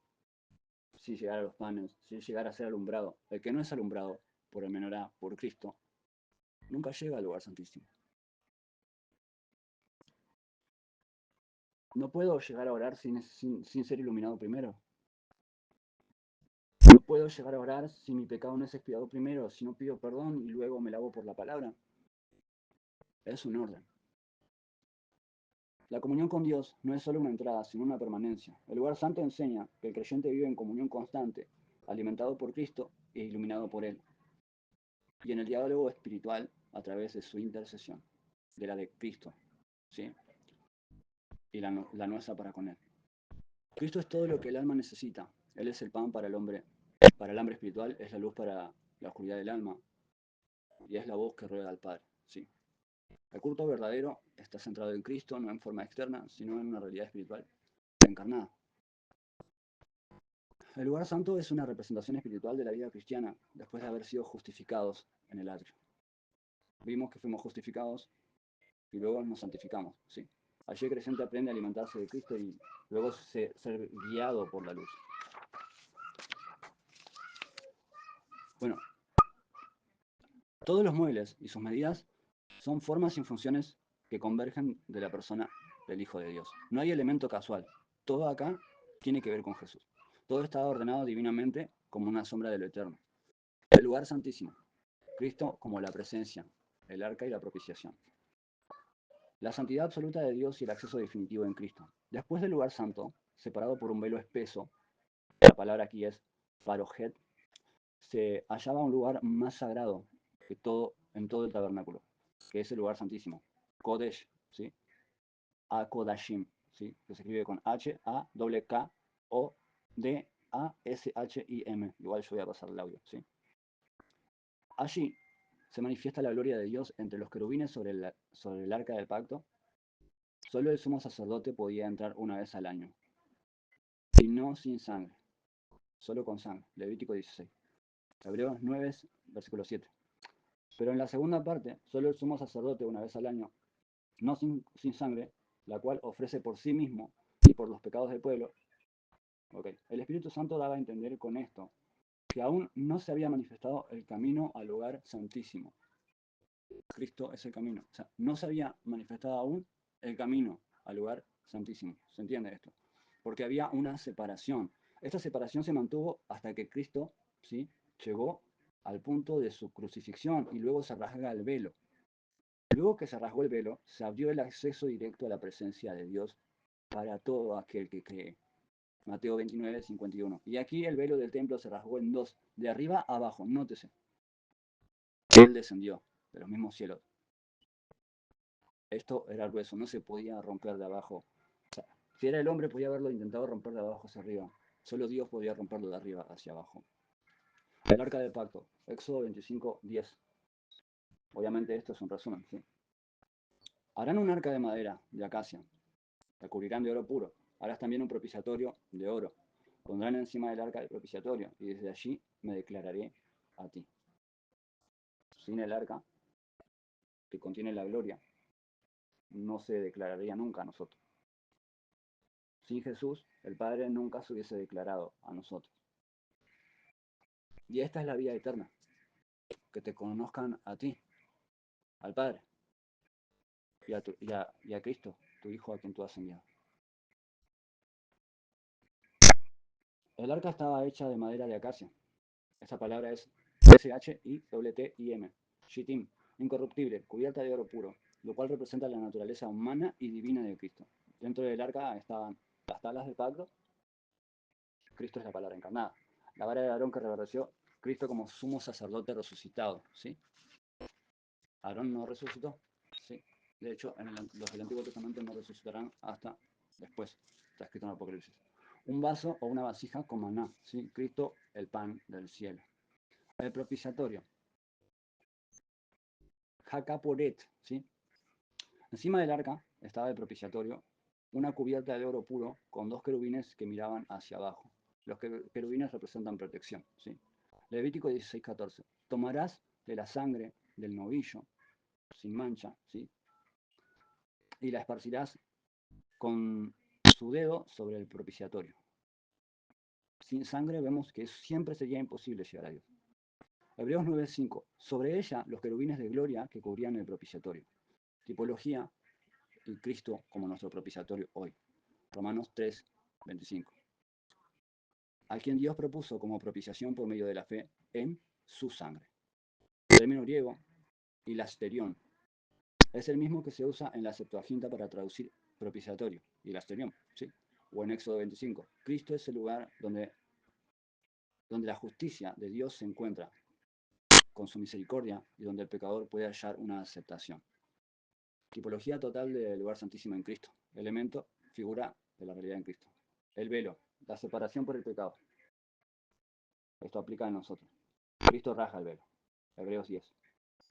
sin llegar a los panes, sin llegar a ser alumbrado. El que no es alumbrado por el menorá, por Cristo, nunca llega al lugar santísimo. No puedo llegar a orar sin ser iluminado primero. puedo llegar a orar si mi pecado no es expiado primero, si no pido perdón y luego me lavo por la palabra? Es un orden. La comunión con Dios no es solo una entrada, sino una permanencia. El lugar santo enseña que el creyente vive en comunión constante, alimentado por Cristo e iluminado por Él, y en el diálogo espiritual a través de su intercesión, de la de Cristo, ¿sí? Y la nuestra para con Él. Cristo es todo lo que el alma necesita. Él es el pan para el hombre, para el hambre espiritual, es la luz para la oscuridad del alma, y es la voz que ruega al Padre, ¿sí? El culto verdadero está centrado en Cristo, no en forma externa, sino en una realidad espiritual encarnada. El lugar santo es una representación espiritual de la vida cristiana, después de haber sido justificados en el atrio. Vimos que fuimos justificados y luego nos santificamos, ¿sí? Allí el creyente aprende a alimentarse de Cristo y luego ser guiado por la luz. Bueno, todos los muebles y sus medidas son formas y funciones que convergen de la persona del Hijo de Dios. No hay elemento casual. Todo acá tiene que ver con Jesús. Todo está ordenado divinamente como una sombra de lo eterno. El lugar santísimo. Cristo como la presencia, el arca y la propiciación. La santidad absoluta de Dios y el acceso definitivo en Cristo. Después del lugar santo, separado por un velo espeso, la palabra aquí es parojet, se hallaba un lugar más sagrado que en todo el tabernáculo, que es el lugar santísimo, Kodesh, ¿sí? A-Kodashim, ¿sí? Que se escribe con H-A-K-K-O-D-A-S-H-I-M. Igual yo voy a pasar el audio, ¿sí? Allí se manifiesta la gloria de Dios entre los querubines sobre el arca del pacto. Solo el sumo sacerdote podía entrar una vez al año, y no sin sangre, solo con sangre. Levítico 16. Hebreos 9, versículo 7. Pero en la segunda parte, solo el sumo sacerdote una vez al año, no sin sangre, la cual ofrece por sí mismo y por los pecados del pueblo. Okay. El Espíritu Santo daba a entender con esto que aún no se había manifestado el camino al lugar santísimo. Cristo es el camino. O sea, no se había manifestado aún el camino al lugar santísimo. ¿Se entiende esto? Porque había una separación. Esta separación se mantuvo hasta que Cristo, ¿sí?, llegó al punto de su crucifixión y luego se rasga el velo. Luego que se rasgó el velo, se abrió el acceso directo a la presencia de Dios para todo aquel que cree. Mateo 29, 51. Y aquí el velo del templo se rasgó en dos, de arriba a abajo, nótese. Él descendió de los mismos cielos. Esto era grueso, no se podía romper de abajo. O sea, si era el hombre, podía haberlo intentado romper de abajo hacia arriba. Solo Dios podía romperlo de arriba hacia abajo. El arca del pacto, Éxodo 25, 10. Obviamente esto es un resumen, ¿sí? Harán un arca de madera, de acacia. La cubrirán de oro puro. Harás también un propiciatorio de oro. Pondrán encima del arca el propiciatorio, y desde allí me declararé a ti. Sin el arca, que contiene la gloria, no se declararía nunca a nosotros. Sin Jesús, el Padre nunca se hubiese declarado a nosotros. Y esta es la vida eterna, que te conozcan a ti, al Padre, y a Cristo, tu Hijo a quien tú has enviado. El arca estaba hecha de madera de acacia. Esta palabra es S-H-I-T-I-M, Shittim, incorruptible, cubierta de oro puro, lo cual representa la naturaleza humana y divina de Cristo. Dentro del arca estaban las tablas del pacto. Cristo es la palabra encarnada. La vara de Aarón que reverdeció, Cristo como sumo sacerdote resucitado, ¿sí? Aarón no resucitó, ¿sí? De hecho, los del Antiguo Testamento no resucitarán hasta después. Está escrito en el Apocalipsis. Un vaso o una vasija con maná, ¿sí? Cristo, el pan del cielo. El propiciatorio. Hakaporet, ¿sí? Encima del arca estaba el propiciatorio, una cubierta de oro puro con dos querubines que miraban hacia abajo. Los querubines representan protección, ¿sí? Levítico 16:14. Tomarás de la sangre del novillo, sin mancha, ¿sí?, y la esparcirás con su dedo sobre el propiciatorio. Sin sangre vemos que siempre sería imposible llegar a Dios. Hebreos 9:5. Sobre ella los querubines de gloria que cubrían el propiciatorio. Tipología y Cristo como nuestro propiciatorio hoy. Romanos 3:25. a quien Dios propuso como propiciación por medio de la fe en su sangre. El término griego, hilasterión, es el mismo que se usa en la Septuaginta para traducir propiciatorio, hilasterión, ¿sí? O en Éxodo 25. Cristo es el lugar donde la justicia de Dios se encuentra con su misericordia y donde el pecador puede hallar una aceptación. Tipología total del lugar santísimo en Cristo. Elemento, figura de la realidad en Cristo. El velo, la separación por el pecado. Esto aplica a nosotros. Cristo raja el velo. Hebreos 10.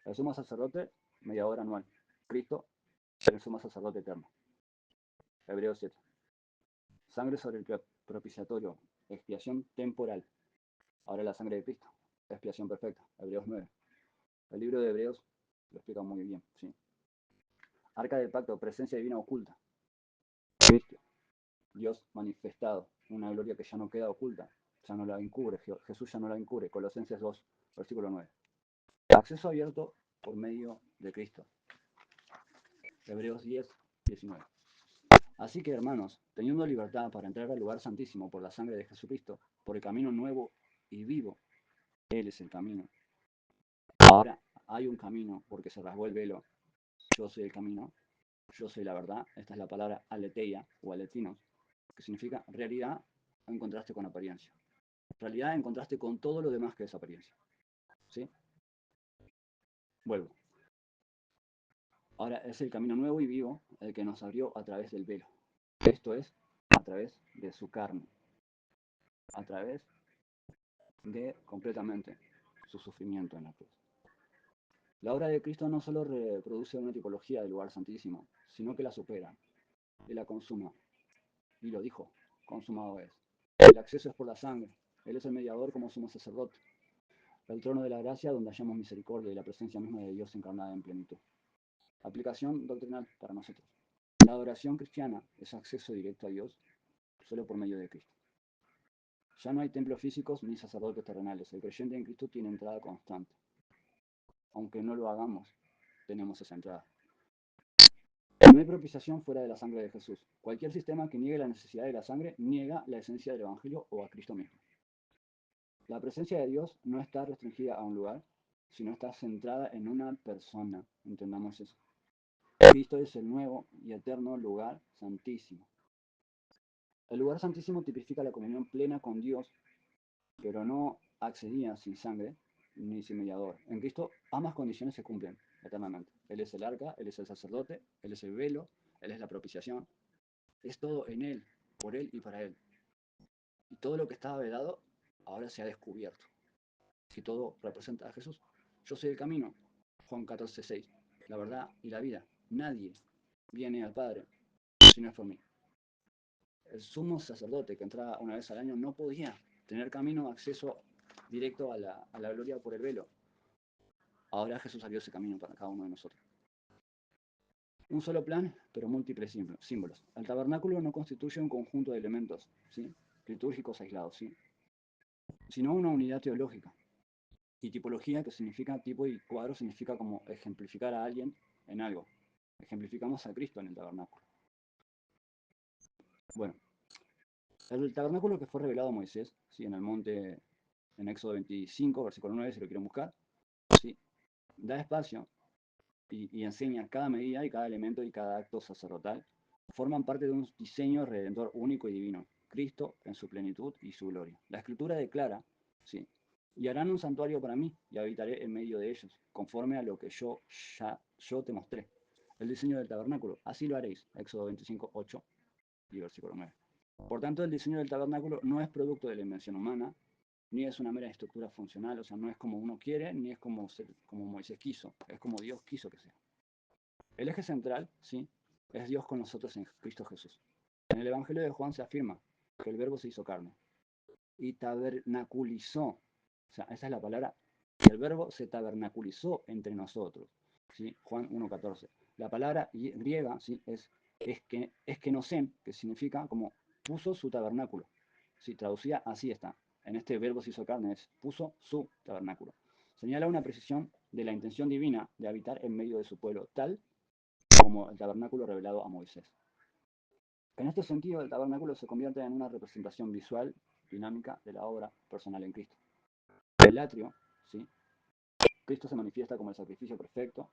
El sumo sacerdote, mediador anual. Cristo, el sumo sacerdote eterno. Hebreos 7. Sangre sobre el propiciatorio, expiación temporal. Ahora la sangre de Cristo, expiación perfecta. Hebreos 9. El libro de Hebreos lo explica muy bien, ¿sí? Arca del pacto, presencia divina oculta. Cristo, Dios manifestado, una gloria que ya no queda oculta, ya no la encubre, Jesús ya no la encubre. Colosenses 2, versículo 9. Acceso abierto por medio de Cristo. Hebreos 10, 19. Así que, hermanos, teniendo libertad para entrar al lugar santísimo por la sangre de Jesucristo, por el camino nuevo y vivo, Él es el camino. Ahora hay un camino porque se rasgó el velo. Yo soy el camino, yo soy la verdad. Esta es la palabra aletheia o aletinos, que significa realidad en contraste con apariencia. Realidad en contraste con todo lo demás que es apariencia. ¿Sí? Vuelvo. Ahora es el camino nuevo y vivo el que nos abrió a través del velo. Esto es, a través de su carne. A través de completamente su sufrimiento en la cruz. La obra de Cristo no solo reproduce una tipología del lugar santísimo, sino que la supera y la consuma. Y lo dijo, consumado es. El acceso es por la sangre. Él es el mediador como sumo sacerdote. El trono de la gracia donde hallamos misericordia y la presencia misma de Dios encarnada en plenitud. Aplicación doctrinal para nosotros. La adoración cristiana es acceso directo a Dios solo por medio de Cristo. Ya no hay templos físicos ni sacerdotes terrenales. El creyente en Cristo tiene entrada constante. Aunque no lo hagamos, tenemos esa entrada. No hay propiciación fuera de la sangre de Jesús. Cualquier sistema que niegue la necesidad de la sangre niega la esencia del Evangelio o a Cristo mismo. La presencia de Dios no está restringida a un lugar, sino está centrada en una persona. Entendamos eso. Cristo es el nuevo y eterno lugar santísimo. El lugar santísimo tipifica la comunión plena con Dios, pero no accedía sin sangre ni sin mediador. En Cristo ambas condiciones se cumplen eternamente. Él es el arca, Él es el sacerdote, Él es el velo, Él es la propiciación. Es todo en Él, por Él y para Él. Y todo lo que estaba vedado ahora se ha descubierto. Si todo representa a Jesús. Yo soy el camino, Juan 14, 6. La verdad y la vida. Nadie viene al Padre si no es por mí. El sumo sacerdote que entraba una vez al año no podía tener camino, acceso directo a la gloria por el velo. Ahora Jesús abrió ese camino para cada uno de nosotros. Un solo plan, pero múltiples símbolos. El tabernáculo no constituye un conjunto de elementos, ¿sí?, litúrgicos aislados, ¿sí?, sino una unidad teológica. Y tipología, que significa tipo, y cuadro significa como ejemplificar a alguien en algo. Ejemplificamos a Cristo en el tabernáculo. Bueno, el tabernáculo que fue revelado a Moisés, ¿sí?, en el monte, en Éxodo 25, versículo 9, si lo quieren buscar, ¿sí?, da espacio y enseña cada medida y cada elemento y cada acto sacerdotal, forman parte de un diseño redentor único y divino, Cristo en su plenitud y su gloria. La Escritura declara, ¿sí?, y harán un santuario para mí y habitaré en medio de ellos, conforme a lo que yo te mostré. El diseño del tabernáculo, así lo haréis, Éxodo 25, 8 y versículo 9. Por tanto, el diseño del tabernáculo no es producto de la invención humana, ni es una mera estructura funcional, o sea, no es como uno quiere, ni es como Moisés quiso, es como Dios quiso que sea. El eje central, ¿sí?, es Dios con nosotros en Cristo Jesús. En el Evangelio de Juan se afirma que el Verbo se hizo carne y tabernaculizó, o sea, esa es la palabra, que el Verbo se tabernaculizó entre nosotros, ¿sí? Juan 1.14. La palabra griega, ¿sí?, es kenosen, que significa como puso su tabernáculo. Si traducía, así está. En este verbo se hizo carne, es puso su tabernáculo. Señala una precisión de la intención divina de habitar en medio de su pueblo, tal como el tabernáculo revelado a Moisés. En este sentido, el tabernáculo se convierte en una representación visual dinámica de la obra personal en Cristo. El atrio, ¿sí? Cristo se manifiesta como el sacrificio perfecto,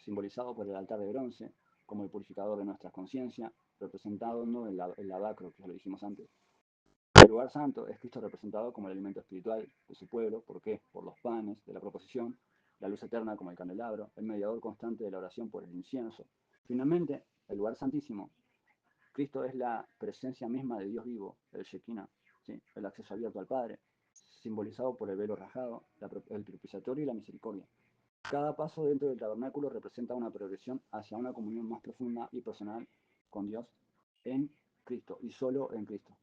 simbolizado por el altar de bronce, como el purificador de nuestras conciencias, representado ¿no? el lavacro, que ya lo dijimos antes. El lugar santo es Cristo representado como el alimento espiritual de su pueblo. ¿Por qué? Por los panes de la proposición, la luz eterna como el candelabro, el mediador constante de la oración por el incienso. Finalmente, el lugar santísimo. Cristo es la presencia misma de Dios vivo, el Shekinah, ¿sí? El acceso abierto al Padre, simbolizado por el velo rasgado, el propiciatorio y la misericordia. Cada paso dentro del tabernáculo representa una progresión hacia una comunión más profunda y personal con Dios en Cristo y solo en Cristo.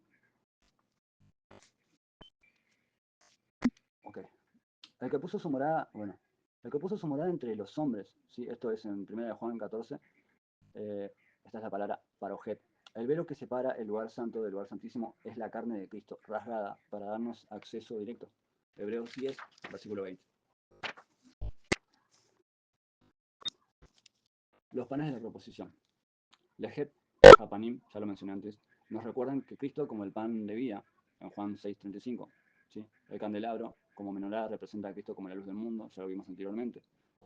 Ok. El que puso su morada, bueno, el que puso su morada entre los hombres, ¿sí? Esto es en 1 Juan 14, esta es la palabra parojet. El velo que separa el lugar santo del lugar santísimo es la carne de Cristo, rasgada para darnos acceso directo. Hebreos 10, versículo 20. Los panes de la proposición. Lejet, Japanim, ya lo mencioné antes, nos recuerdan que Cristo como el pan de vida, en Juan 6:35. ¿Sí? El candelabro, como menorá, representa a Cristo como la luz del mundo, ya lo vimos anteriormente.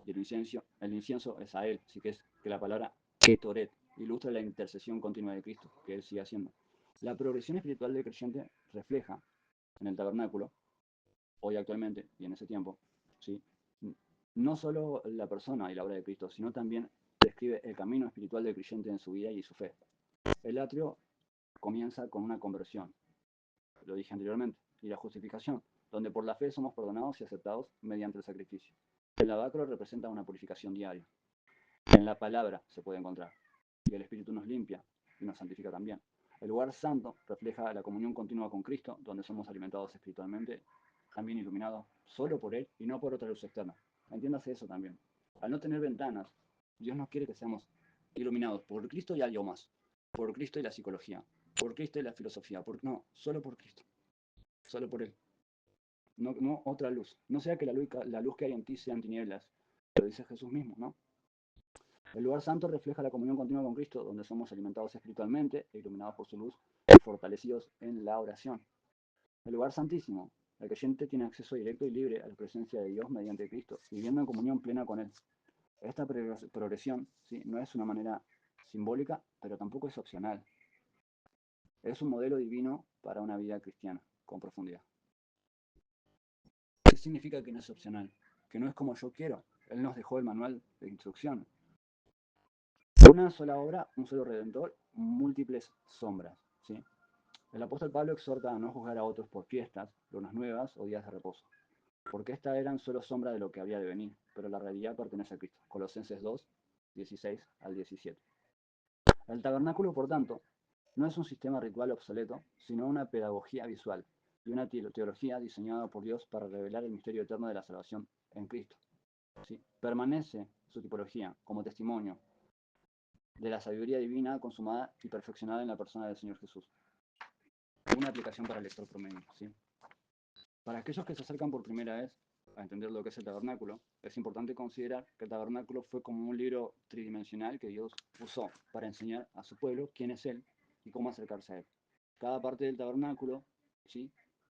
Y el incienso es a Él, así que es que la palabra ketoret ilustra la intercesión continua de Cristo, que Él sigue haciendo. La progresión espiritual del creyente refleja en el tabernáculo, hoy actualmente y en ese tiempo, ¿sí? No solo la persona y la obra de Cristo, sino también describe el camino espiritual del creyente en su vida y su fe. El atrio comienza con una conversión, lo dije anteriormente, y la justificación, donde por la fe somos perdonados y aceptados mediante el sacrificio. El lavacro representa una purificación diaria. En la palabra se puede encontrar, y el Espíritu nos limpia y nos santifica también. El lugar santo refleja la comunión continua con Cristo, donde somos alimentados espiritualmente, también iluminados solo por Él y no por otra luz externa. Entiéndase eso también. Al no tener ventanas, Dios nos quiere que seamos iluminados por Cristo y algo más. Por Cristo y la psicología. Por Cristo y la filosofía. No, solo por Cristo. Solo por Él. No otra luz. No sea que la luz que hay en ti sean tinieblas. Lo dice Jesús mismo, ¿no? El lugar santo refleja la comunión continua con Cristo, donde somos alimentados espiritualmente e iluminados por su luz y fortalecidos en la oración. El lugar santísimo. El creyente tiene acceso directo y libre a la presencia de Dios mediante Cristo, viviendo en comunión plena con Él. Esta progresión, ¿sí? No es una manera simbólica, pero tampoco es opcional. Es un modelo divino para una vida cristiana, con profundidad. ¿Qué significa que no es opcional? Que no es como yo quiero. Él nos dejó el manual de instrucción. Una sola obra, un solo redentor, múltiples sombras. ¿Sí? El apóstol Pablo exhorta a no juzgar a otros por fiestas, lunas nuevas o días de reposo, porque estas eran solo sombra de lo que había de venir, pero la realidad pertenece a Cristo. Colosenses 2, 16 al 17. El tabernáculo, por tanto, no es un sistema ritual obsoleto, sino una pedagogía visual y una teología diseñada por Dios para revelar el misterio eterno de la salvación en Cristo. ¿Sí? Permanece su tipología como testimonio de la sabiduría divina consumada y perfeccionada en la persona del Señor Jesús. Una aplicación para el lector promedio. ¿Sí? Para aquellos que se acercan por primera vez a entender lo que es el tabernáculo, es importante considerar que el tabernáculo fue como un libro tridimensional que Dios usó para enseñar a su pueblo quién es Él y cómo acercarse a Él. Cada parte del tabernáculo, ¿sí?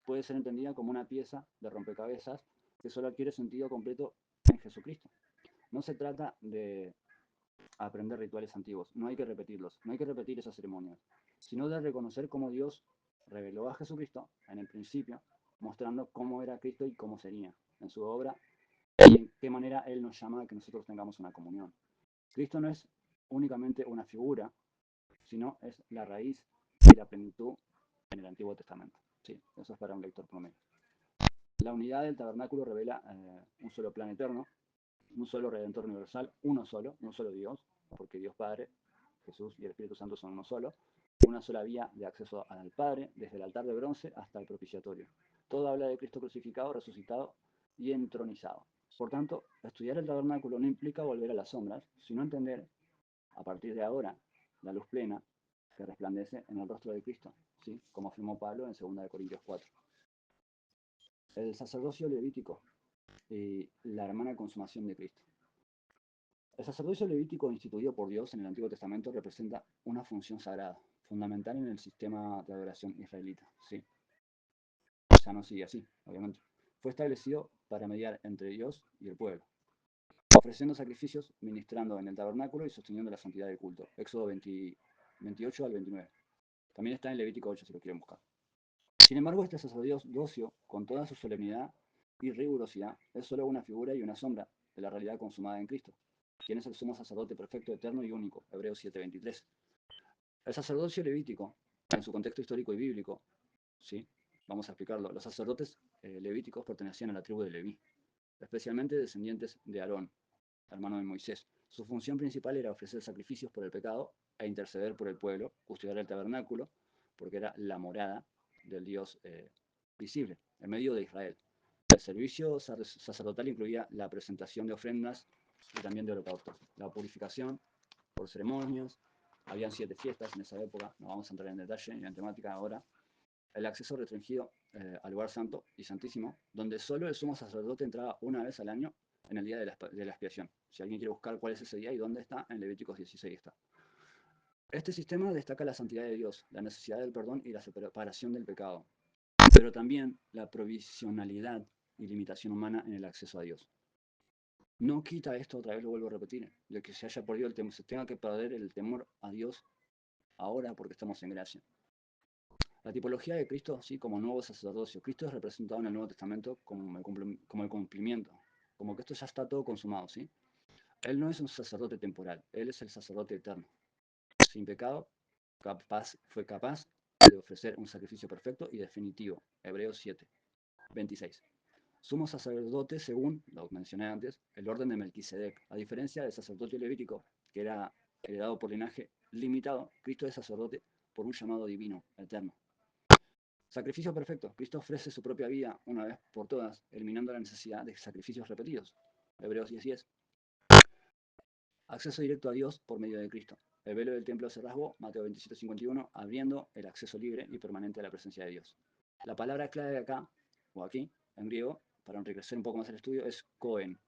Puede ser entendida como una pieza de rompecabezas que solo adquiere sentido completo en Jesucristo. No se trata de aprender rituales antiguos, no hay que repetirlos, no hay que repetir esas ceremonias, sino de reconocer cómo Dios reveló a Jesucristo en el principio, mostrando cómo era Cristo y cómo sería en su obra y en qué manera Él nos llama a que nosotros tengamos una comunión. Cristo no es únicamente una figura, sino es la raíz y la plenitud en el Antiguo Testamento. Sí, eso es para un lector promedio. La unidad del tabernáculo revela un solo plan eterno, un solo Redentor universal, un solo Dios, porque Dios Padre, Jesús y el Espíritu Santo son uno solo, una sola vía de acceso al Padre, desde el altar de bronce hasta el propiciatorio. Todo habla de Cristo crucificado, resucitado y entronizado. Por tanto, estudiar el tabernáculo no implica volver a las sombras, sino entender, a partir de ahora, la luz plena que resplandece en el rostro de Cristo, ¿sí? Como afirmó Pablo en 2 Corintios 4. El sacerdocio levítico y la hermana consumación de Cristo. El sacerdocio levítico instituido por Dios en el Antiguo Testamento representa una función sagrada, fundamental en el sistema de adoración israelita. ¿Sí? ya no sigue así, obviamente. Fue establecido para mediar entre Dios y el pueblo, ofreciendo sacrificios, ministrando en el tabernáculo y sosteniendo la santidad del culto. Éxodo 28 al 29. También está en Levítico 8 si lo quieren buscar. Sin embargo, este sacerdocio, con toda su solemnidad y rigurosidad, es solo una figura y una sombra de la realidad consumada en Cristo, quien es el sumo sacerdote perfecto, eterno y único. Hebreos 7:23. El sacerdocio levítico, en su contexto histórico y bíblico, ¿sí? Vamos a explicarlo. Los sacerdotes levíticos pertenecían a la tribu de Leví, especialmente descendientes de Aarón, hermano de Moisés. Su función principal era ofrecer sacrificios por el pecado e interceder por el pueblo, custodiar el tabernáculo, porque era la morada del Dios visible, en medio de Israel. El servicio sacerdotal incluía la presentación de ofrendas y también de holocaustos, la purificación por ceremonias. Habían 7 fiestas en esa época, no vamos a entrar en detalle ni en temática ahora. El acceso restringido al lugar santo y santísimo, donde solo el sumo sacerdote entraba una vez al año en el día de la expiación. Si alguien quiere buscar cuál es ese día y dónde está, en Levíticos 16 está. Este sistema destaca la santidad de Dios, la necesidad del perdón y la separación del pecado, pero también la provisionalidad y limitación humana en el acceso a Dios. No quita esto, otra vez lo vuelvo a repetir, de que se haya perdido el temor, se tenga que perder el temor a Dios ahora porque estamos en gracia. La tipología de Cristo, sí, como nuevo sacerdocio. Cristo es representado en el Nuevo Testamento como el cumplimiento, como que esto ya está todo consumado, ¿sí? Él no es un sacerdote temporal, Él es el sacerdote eterno. Sin pecado, fue capaz de ofrecer un sacrificio perfecto y definitivo. Hebreos 7, 26. Sumo sacerdote según, lo mencioné antes, el orden de Melquisedec. A diferencia del sacerdote levítico, que era heredado por linaje limitado, Cristo es sacerdote por un llamado divino, eterno. Sacrificio perfecto. Cristo ofrece su propia vida una vez por todas, eliminando la necesidad de sacrificios repetidos. Hebreos 10:10. Acceso directo a Dios por medio de Cristo. El velo del templo se rasgó, Mateo 27:51, abriendo el acceso libre y permanente a la presencia de Dios. La palabra clave acá, o aquí, en griego, para enriquecer un poco más el estudio, es Cohen,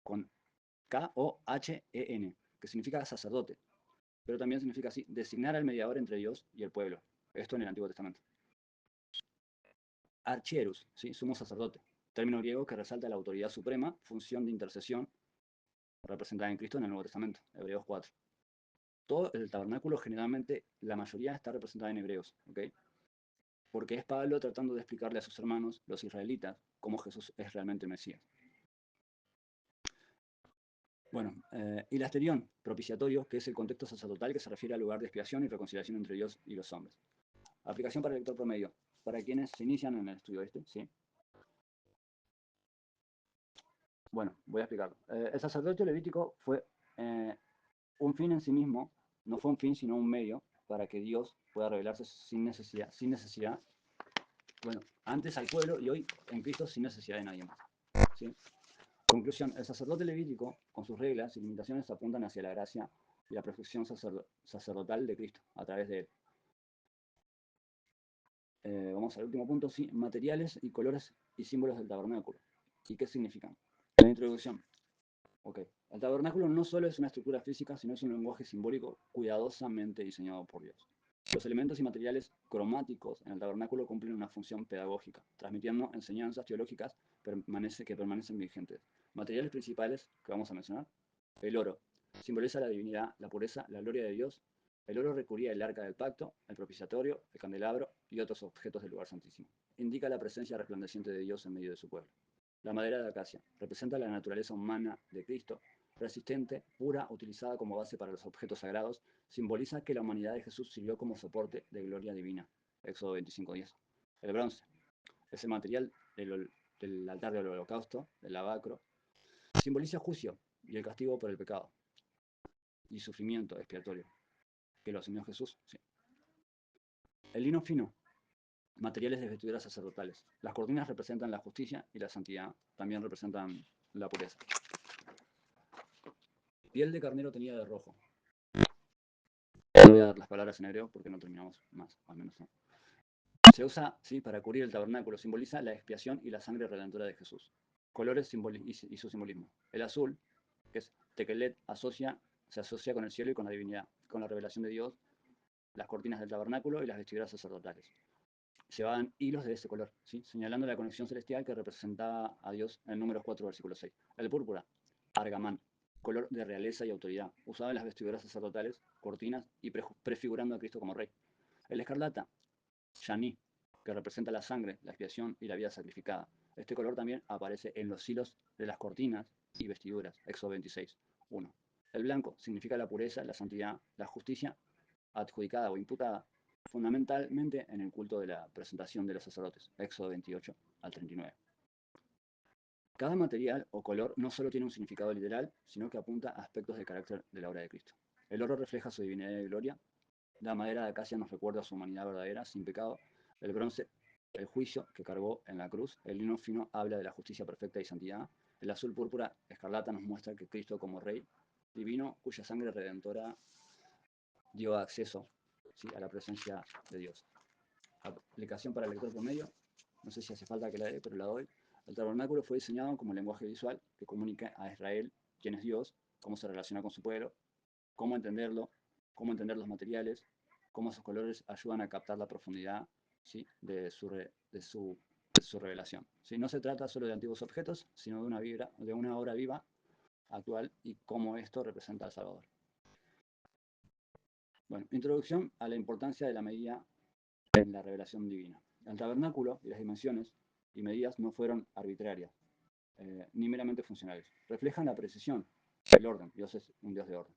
con K-O-H-E-N, que significa sacerdote, pero también significa así, designar al mediador entre Dios y el pueblo. Esto en el Antiguo Testamento. Archierus, ¿sí? Sumo sacerdote, término griego que resalta la autoridad suprema, función de intercesión representada en Cristo en el Nuevo Testamento, Hebreos 4. Todo el tabernáculo, generalmente, la mayoría está representada en hebreos, ¿ok? Porque es Pablo tratando de explicarle a sus hermanos, los israelitas, cómo Jesús es realmente Mesías. Bueno, hilasterión, propiciatorio, que es el contexto sacerdotal que se refiere al lugar de expiación y reconciliación entre Dios y los hombres. Aplicación para el lector promedio, para quienes se inician en el estudio este, ¿sí? Bueno, voy a explicarlo. El sacerdocio levítico fue un fin en sí mismo, no fue un fin sino un medio para que Dios pueda revelarse sin necesidad, bueno, antes al pueblo y hoy en Cristo sin necesidad de nadie más. ¿Sí? Conclusión, el sacerdote levítico, con sus reglas y limitaciones, apuntan hacia la gracia y la perfección sacerdotal de Cristo a través de él. Vamos al último punto, sí, materiales y colores y símbolos del tabernáculo. ¿Y qué significan? La introducción. Okay. El tabernáculo no solo es una estructura física, sino es un lenguaje simbólico cuidadosamente diseñado por Dios. Los elementos y materiales cromáticos en el tabernáculo cumplen una función pedagógica, transmitiendo enseñanzas teológicas que permanecen vigentes. Materiales principales que vamos a mencionar: el oro simboliza la divinidad, la pureza, la gloria de Dios. El oro recubría el arca del pacto, el propiciatorio, el candelabro y otros objetos del lugar santísimo. Indica la presencia resplandeciente de Dios en medio de su pueblo. La madera de acacia representa la naturaleza humana de Cristo, resistente, pura, utilizada como base para los objetos sagrados, simboliza que la humanidad de Jesús sirvió como soporte de gloria divina. Éxodo 25:10. El bronce es el material del altar del holocausto, del lavacro. Simboliza juicio y el castigo por el pecado y sufrimiento expiatorio, que lo asumió Jesús. Sí. El lino fino, materiales de vestiduras sacerdotales. Las cortinas representan la justicia y la santidad, también representan la pureza. Piel de carnero teñida de rojo. No voy a dar las palabras en hebreo porque no terminamos más, al menos no. Se usa, sí, para cubrir el tabernáculo, simboliza la expiación y la sangre redentora de Jesús. Colores y su simbolismo. El azul, que es tekelet, se asocia con el cielo y con la divinidad, con la revelación de Dios, las cortinas del tabernáculo y las vestiduras sacerdotales. llevaban hilos de ese color, ¿sí? Señalando la conexión celestial que representaba a Dios en el número 4, versículo 6. El púrpura, argamán, color de realeza y autoridad, usado en las vestiduras sacerdotales, cortinas y prefigurando a Cristo como rey. El escarlata, yaní, que representa la sangre, la expiación y la vida sacrificada. Este color también aparece en los hilos de las cortinas y vestiduras, Éxodo 26, 1. El blanco significa la pureza, la santidad, la justicia adjudicada o imputada, fundamentalmente en el culto de la presentación de los sacerdotes, Éxodo 28 al 39. Cada material o color no solo tiene un significado literal, sino que apunta a aspectos del carácter de la obra de Cristo. El oro refleja su divinidad y gloria, la madera de acacia nos recuerda su humanidad verdadera, sin pecado, el bronce, el juicio que cargó en la cruz, el lino fino habla de la justicia perfecta y santidad, el azul púrpura escarlata nos muestra que Cristo como Rey divino, cuya sangre redentora dio acceso, ¿sí?, a la presencia de Dios. Aplicación para el lector promedio, no sé si hace falta que la dé, pero la doy. El tabernáculo fue diseñado como lenguaje visual que comunica a Israel quién es Dios, cómo se relaciona con su pueblo, cómo entenderlo, cómo entender los materiales, cómo esos colores ayudan a captar la profundidad, ¿sí?, de su revelación. ¿Sí? No se trata solo de antiguos objetos, sino de una obra viva, actual, y cómo esto representa al Salvador. Bueno, introducción a la importancia de la medida en la revelación divina. El tabernáculo y las dimensiones y medidas no fueron arbitrarias, ni meramente funcionales. Reflejan la precisión, el orden. Dios es un Dios de orden.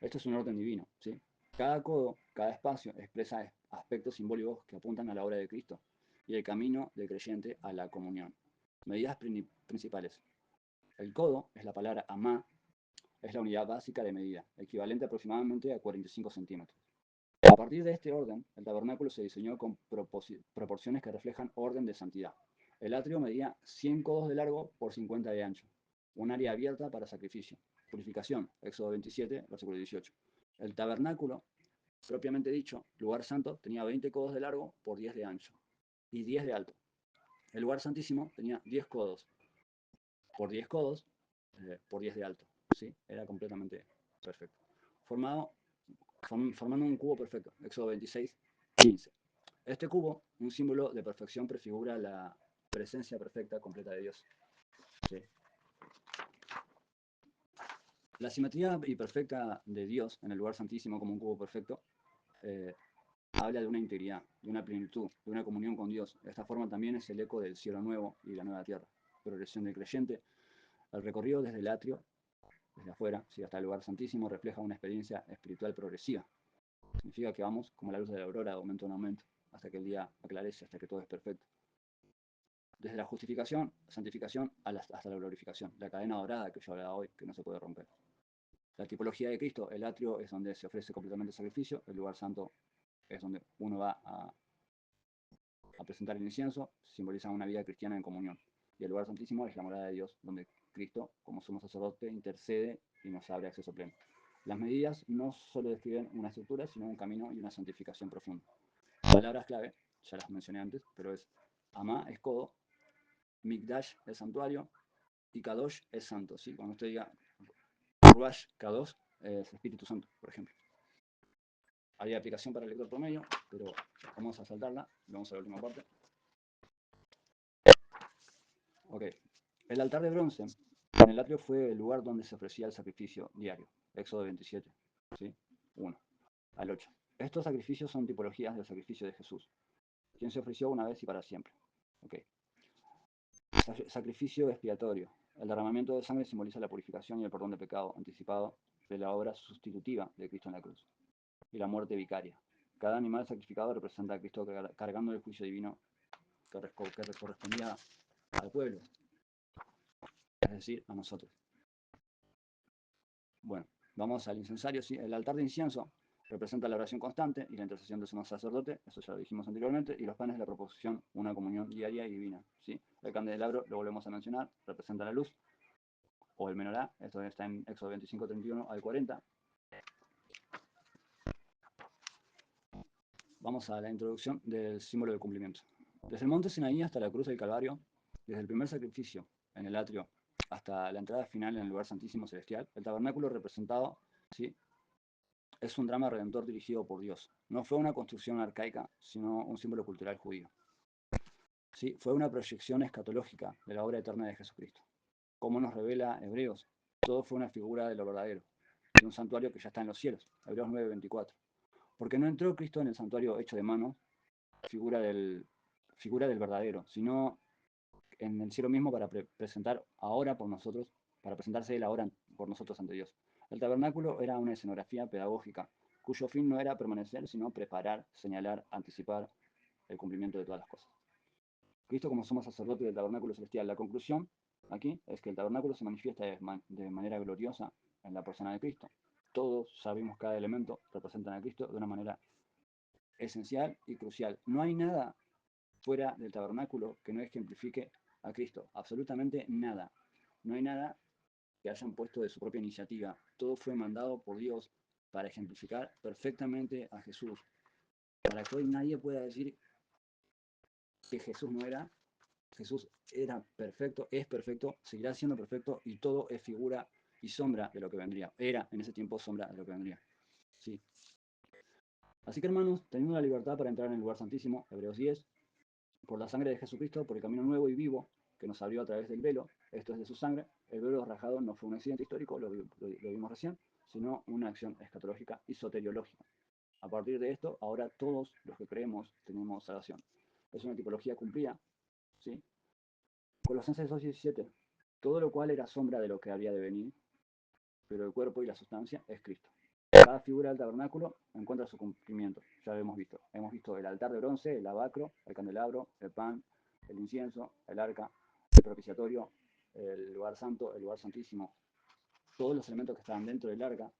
Esto es un orden divino, ¿sí? Cada codo, cada espacio expresa aspectos simbólicos que apuntan a la obra de Cristo y el camino del creyente a la comunión. Medidas principales. El codo es la palabra amá, es la unidad básica de medida, equivalente aproximadamente a 45 centímetros. A partir de este orden, el tabernáculo se diseñó con proporciones que reflejan orden de santidad. El atrio medía 100 codos de largo por 50 de ancho, un área abierta para sacrificio. Purificación, Éxodo 27, versículo 18. El tabernáculo, propiamente dicho, lugar santo, tenía 20 codos de largo por 10 de ancho y 10 de alto. El lugar santísimo tenía 10 codos por 10 codos por 10 de alto. ¿Sí? Era completamente perfecto. Formando un cubo perfecto, Éxodo 26, 15. Este cubo, un símbolo de perfección, prefigura la presencia perfecta, completa de Dios. ¿Sí? La simetría y perfecta de Dios en el lugar santísimo como un cubo perfecto habla de una integridad, de una plenitud, de una comunión con Dios. De esta forma también es el eco del cielo nuevo y la nueva tierra. Progresión del creyente. El recorrido desde el atrio, desde afuera, ¿sí?, hasta el lugar santísimo, refleja una experiencia espiritual progresiva. Significa que vamos como la luz de la aurora, de aumento en aumento, hasta que el día aclarece, hasta que todo es perfecto. Desde la justificación, santificación, hasta la glorificación. La cadena dorada que yo hablaba hoy, que no se puede romper. La tipología de Cristo, el atrio es donde se ofrece completamente el sacrificio, el lugar santo es donde uno va a presentar el incienso, simboliza una vida cristiana en comunión. Y el lugar santísimo es la morada de Dios, donde Cristo, como sumo sacerdote, intercede y nos abre acceso pleno. Las medidas no solo describen una estructura, sino un camino y una santificación profunda. Palabras clave, ya las mencioné antes, pero es Amá es codo, Mikdash es santuario y Kadosh es santo. ¿Sí? Cuando usted diga Ruach Kadosh es Espíritu Santo, por ejemplo. Hay aplicación para el lector promedio, pero vamos a saltarla y vamos a la última parte. Ok. El altar de bronce en el atrio fue el lugar donde se ofrecía el sacrificio diario. Éxodo 27, ¿sí? 1 al 8. Estos sacrificios son tipologías del sacrificio de Jesús, quien se ofreció una vez y para siempre. Okay. Sacrificio expiatorio. El derramamiento de sangre simboliza la purificación y el perdón de pecado anticipado de la obra sustitutiva de Cristo en la cruz. Y la muerte vicaria. Cada animal sacrificado representa a Cristo cargando el juicio divino que correspondía al pueblo, es decir, a nosotros. Bueno, vamos al incensario. ¿Sí? El altar de incienso representa la oración constante y la intercesión del sumo sacerdote, eso ya lo dijimos anteriormente, y los panes de la proposición, una comunión diaria y divina. ¿Sí? El candelabro, lo volvemos a mencionar, representa la luz, o el menorá, esto está en Éxodo 25, 31 al 40. Vamos a la introducción del símbolo del cumplimiento. Desde el monte Sinaí hasta la cruz del Calvario, desde el primer sacrificio en el atrio hasta la entrada final en el lugar santísimo celestial, el tabernáculo representado, ¿sí?, es un drama redentor dirigido por Dios. No fue una construcción arcaica, sino un símbolo cultural judío. ¿sí? Fue una proyección escatológica de la obra eterna de Jesucristo. Como nos revela Hebreos, todo fue una figura de lo verdadero, de un santuario que ya está en los cielos, Hebreos 9:24. Porque no entró Cristo en el santuario hecho de mano, figura del verdadero, sino en el cielo mismo para presentar ahora por nosotros, para presentarse Él ahora por nosotros ante Dios. El tabernáculo era una escenografía pedagógica, cuyo fin no era permanecer, sino preparar, señalar, anticipar el cumplimiento de todas las cosas. Cristo como somos sacerdote del tabernáculo celestial. La conclusión aquí es que el tabernáculo se manifiesta de manera gloriosa en la persona de Cristo. Todos sabemos cada elemento representan a Cristo de una manera esencial y crucial. No hay nada fuera del tabernáculo que no ejemplifique a Cristo. Absolutamente nada. No hay nada que hayan puesto de su propia iniciativa. Todo fue mandado por Dios para ejemplificar perfectamente a Jesús. Para que hoy nadie pueda decir que Jesús no era. Jesús era perfecto, es perfecto, seguirá siendo perfecto y todo es figura y sombra de lo que vendría. Era en ese tiempo sombra de lo que vendría. Sí. Así que hermanos, teniendo la libertad para entrar en el lugar santísimo, Hebreos 10, por la sangre de Jesucristo, por el camino nuevo y vivo que nos abrió a través del velo, esto es de su sangre, el velo rajado no fue un accidente histórico, lo vimos recién, sino una acción escatológica y soteriológica. A partir de esto, ahora todos los que creemos tenemos salvación. Es una tipología cumplida, ¿sí? Colosenses 2:17, todo lo cual era sombra de lo que había de venir, pero el cuerpo y la sustancia es Cristo. Cada figura del tabernáculo encuentra su cumplimiento, ya lo hemos visto. Hemos visto el altar de bronce, el lavacro, el candelabro, el pan, el incienso, el arca, el propiciatorio, el lugar santo, el lugar santísimo. Todos los elementos que estaban dentro del arca,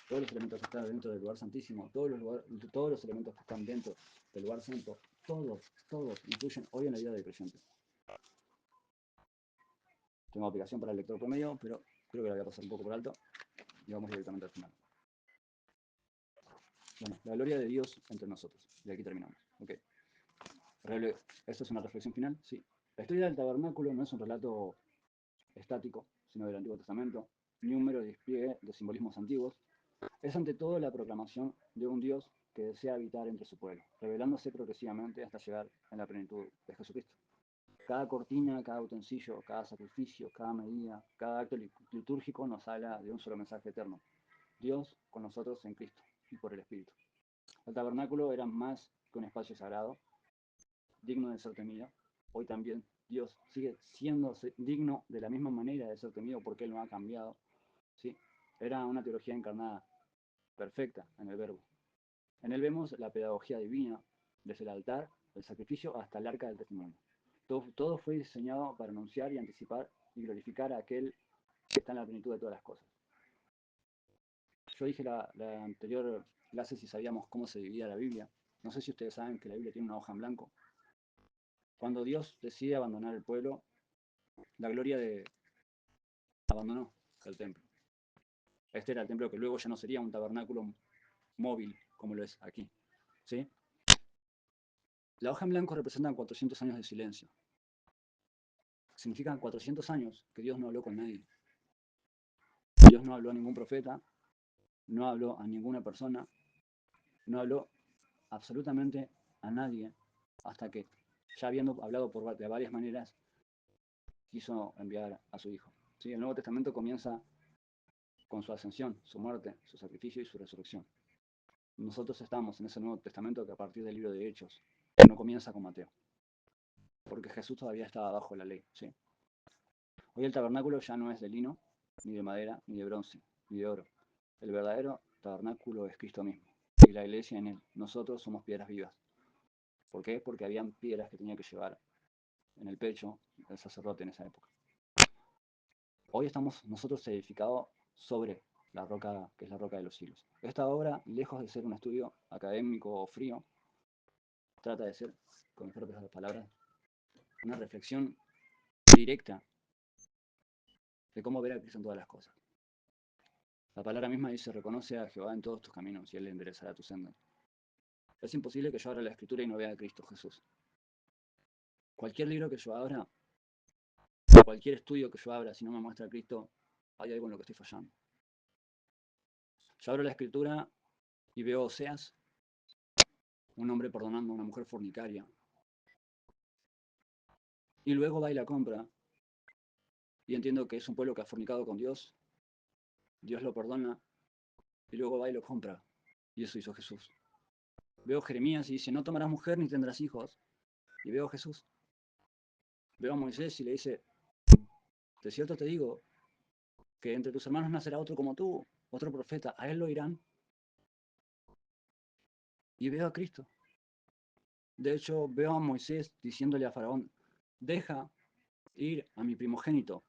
todos los elementos que están dentro del lugar santísimo, todos los elementos que están dentro del lugar santo, todos influyen hoy en la vida del creyente. Tengo aplicación para el lector promedio, pero creo que la voy a pasar un poco por alto y vamos directamente al final. Bueno, la gloria de Dios entre nosotros. Y aquí terminamos. Okay. ¿Esto es una reflexión final? Sí. La historia del tabernáculo no es un relato estático, sino del Antiguo Testamento, ni un mero despliegue de simbolismos antiguos. Es ante todo la proclamación de un Dios que desea habitar entre su pueblo, revelándose progresivamente hasta llegar en la plenitud de Jesucristo. Cada cortina, cada utensilio, cada sacrificio, cada medida, cada acto litúrgico nos habla de un solo mensaje eterno. Dios con nosotros en Cristo y por el Espíritu. El tabernáculo era más que un espacio sagrado, digno de ser temido. Hoy también Dios sigue siendo digno de la misma manera de ser temido porque Él no ha cambiado. ¿Sí? Era una teología encarnada, perfecta en el verbo. En él vemos la pedagogía divina, desde el altar, el sacrificio, hasta el arca del testimonio. Todo fue diseñado para anunciar y anticipar y glorificar a aquel que está en la plenitud de todas las cosas. Yo dije la anterior clase si sabíamos cómo se dividía la Biblia. No sé si ustedes saben que la Biblia tiene una hoja en blanco. Cuando Dios decide abandonar el pueblo, la gloria de abandonó el templo. Este era el templo que luego ya no sería un tabernáculo móvil como lo es aquí. ¿Sí? La hoja en blanco representa 400 años de silencio. Significan 400 años que Dios no habló con nadie. Dios no habló a ningún profeta, no habló a ninguna persona, no habló absolutamente a nadie, hasta que, ya habiendo hablado de varias maneras, quiso enviar a su Hijo. ¿Sí? El Nuevo Testamento comienza con su ascensión, su muerte, su sacrificio y su resurrección. Nosotros estamos en ese Nuevo Testamento que a partir del libro de Hechos no comienza con Mateo, porque Jesús todavía estaba bajo la ley. ¿Sí? Hoy el tabernáculo ya no es de lino, ni de madera, ni de bronce, ni de oro. El verdadero tabernáculo es Cristo mismo, y la iglesia en él. Nosotros somos piedras vivas. ¿Por qué? Porque habían piedras que tenía que llevar en el pecho el sacerdote en esa época. Hoy estamos nosotros edificados sobre la roca que es la roca de los siglos. Esta obra, lejos de ser un estudio académico o frío, trata de ser, con mis propias palabras, una reflexión directa de cómo ver a Cristo en todas las cosas. La palabra misma dice, reconoce a Jehová en todos tus caminos y Él le enderezará tu senda. Es imposible que yo abra la Escritura y no vea a Cristo Jesús. Cualquier libro que yo abra, cualquier estudio que yo abra, si no me muestra a Cristo, hay algo en lo que estoy fallando. Yo abro la Escritura y veo Oseas, un hombre perdonando a una mujer fornicaria. y luego va y la compra, y entiendo que es un pueblo que ha fornicado con Dios, Dios lo perdona, y luego va y lo compra. Y eso hizo Jesús. Veo Jeremías y dice, no tomarás mujer ni tendrás hijos. Y veo a Jesús. Veo a Moisés y le dice, de cierto te digo, que entre tus hermanos nacerá otro como tú, otro profeta, a él lo irán. Y veo a Cristo. De hecho, veo a Moisés diciéndole a Faraón, deja ir a mi primogénito,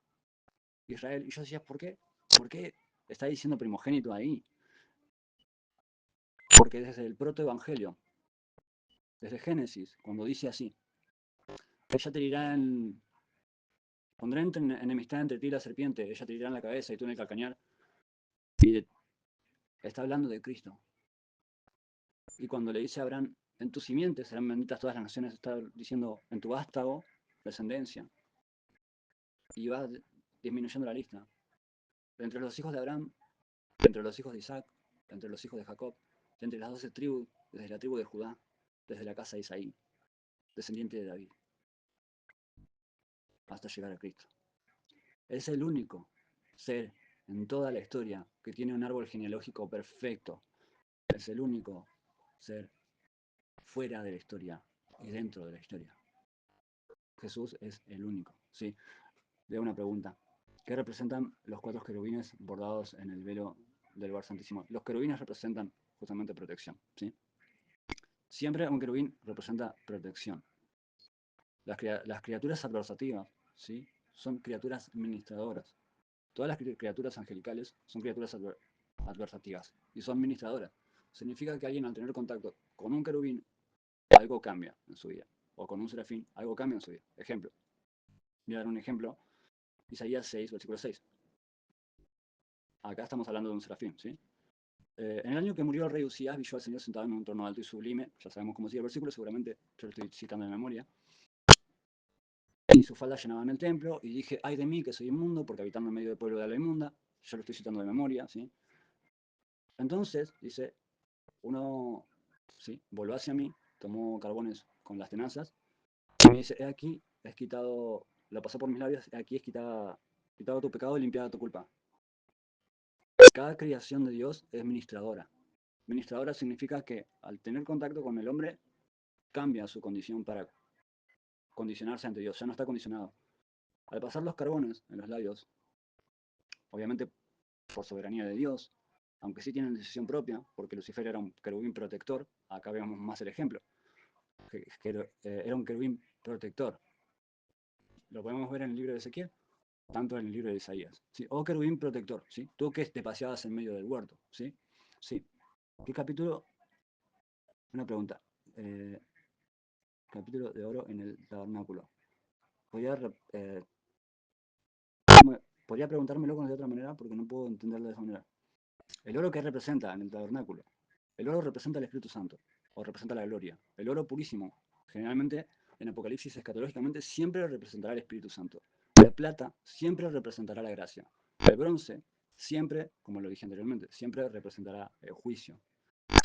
Israel. Y yo decía, ¿por qué? ¿Por qué está diciendo primogénito ahí? Porque desde el protoevangelio, desde Génesis, cuando dice así, ella te dirá en... Pondré enemistad entre ti y la serpiente, ella te dirá en la cabeza y tú en el calcañar. Y está hablando de Cristo. Y cuando le dice a Abraham, en tu simiente serán benditas todas las naciones, está diciendo en tu vástago, descendencia. Y va disminuyendo la lista. Entre los hijos de Abraham, entre los hijos de Isaac, entre los hijos de Jacob, entre las 12 tribus, desde la tribu de Judá, desde la casa de Isaí, descendiente de David, hasta llegar a Cristo. Es el único ser en toda la historia que tiene un árbol genealógico perfecto. Es el único ser fuera de la historia y dentro de la historia. Jesús es el único, ¿sí? De una pregunta. ¿Qué representan los 4 querubines bordados en el velo del lugar santísimo? Los querubines representan justamente protección, ¿sí? Siempre un querubín representa protección. Las criaturas adversativas, ¿sí? Son criaturas ministradoras. Todas las criaturas angelicales son criaturas adversativas y son ministradoras. Significa que alguien al tener contacto con un querubín, algo cambia en su vida. O con un serafín, algo cambia en su vida. Ejemplo. Voy a dar un ejemplo. Isaías 6, versículo 6. Acá estamos hablando de un serafín, ¿sí? En el año que murió el rey Usías, vi yo al Señor sentado en un trono alto y sublime. Ya sabemos cómo sigue el versículo, seguramente yo lo estoy citando de memoria. Y sus faldas llenaban el templo, y dije, ay de mí, que soy inmundo, porque habitando en medio del pueblo de la inmunda. Yo lo estoy citando de memoria, ¿sí? Entonces, dice, uno, ¿sí? Volvió hacia mí, tomó carbones con las tenazas, y me dice, he aquí, es quitado, lo pasó por mis labios, he aquí es quitado tu pecado y limpiada tu culpa. Cada creación de Dios es ministradora. Ministradora significa que al tener contacto con el hombre, cambia su condición para condicionarse ante Dios, ya no está condicionado. Al pasar los carbones en los labios, obviamente por soberanía de Dios, aunque sí tienen decisión propia, porque Lucifer era un querubín protector, acá vemos más el ejemplo, era un querubín protector. Lo podemos ver en el libro de Ezequiel, tanto en el libro de Isaías. ¿Sí? O querubín protector, ¿sí? Tú que te paseabas en medio del huerto, ¿sí? Sí. ¿Qué capítulo? Una pregunta. Capítulo de oro en el tabernáculo. ¿Podría, podría preguntármelo de otra manera? Porque no puedo entenderlo de esa manera. El oro que representa en el tabernáculo. El oro representa el Espíritu Santo, o representa la gloria. El oro purísimo, generalmente en Apocalipsis escatológicamente, siempre representará el Espíritu Santo. La plata siempre representará la gracia. El bronce siempre, como lo dije anteriormente, siempre representará el juicio.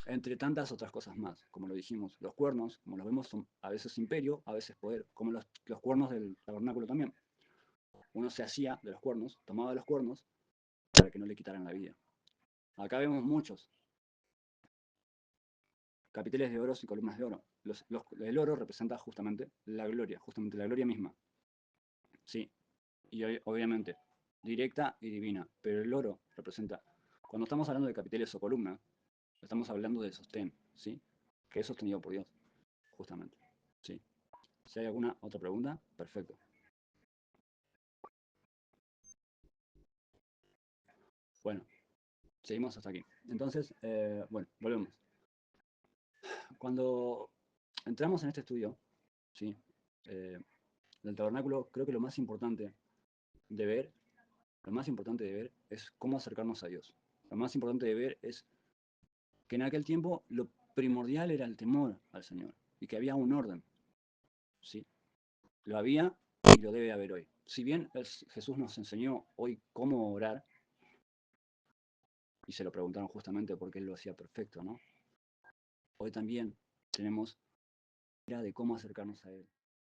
Entre tantas otras cosas más, como lo dijimos, los cuernos, como los vemos, son a veces imperio, a veces poder, como los cuernos del tabernáculo también. Uno se hacía de los cuernos, tomaba los cuernos para que no le quitaran la vida. Acá vemos muchos capiteles de oro y columnas de oro. El oro representa justamente la gloria misma. Sí, y obviamente, directa y divina, pero el oro representa, cuando estamos hablando de capiteles o columnas, estamos hablando de sostén, ¿sí? Que es sostenido por Dios, justamente. Sí. Si hay alguna otra pregunta, perfecto. Bueno, seguimos hasta aquí. Entonces, bueno, volvemos. Cuando entramos en este estudio, ¿sí? Del tabernáculo, creo que de ver, lo más importante de ver es cómo acercarnos a Dios. Lo más importante de ver es que en aquel tiempo lo primordial era el temor al Señor y que había un orden, ¿sí? Lo había y lo debe haber hoy. Si bien Jesús nos enseñó hoy cómo orar, y se lo preguntaron justamente porque Él lo hacía perfecto, ¿no? Hoy también tenemos de cómo acercarnos a Él.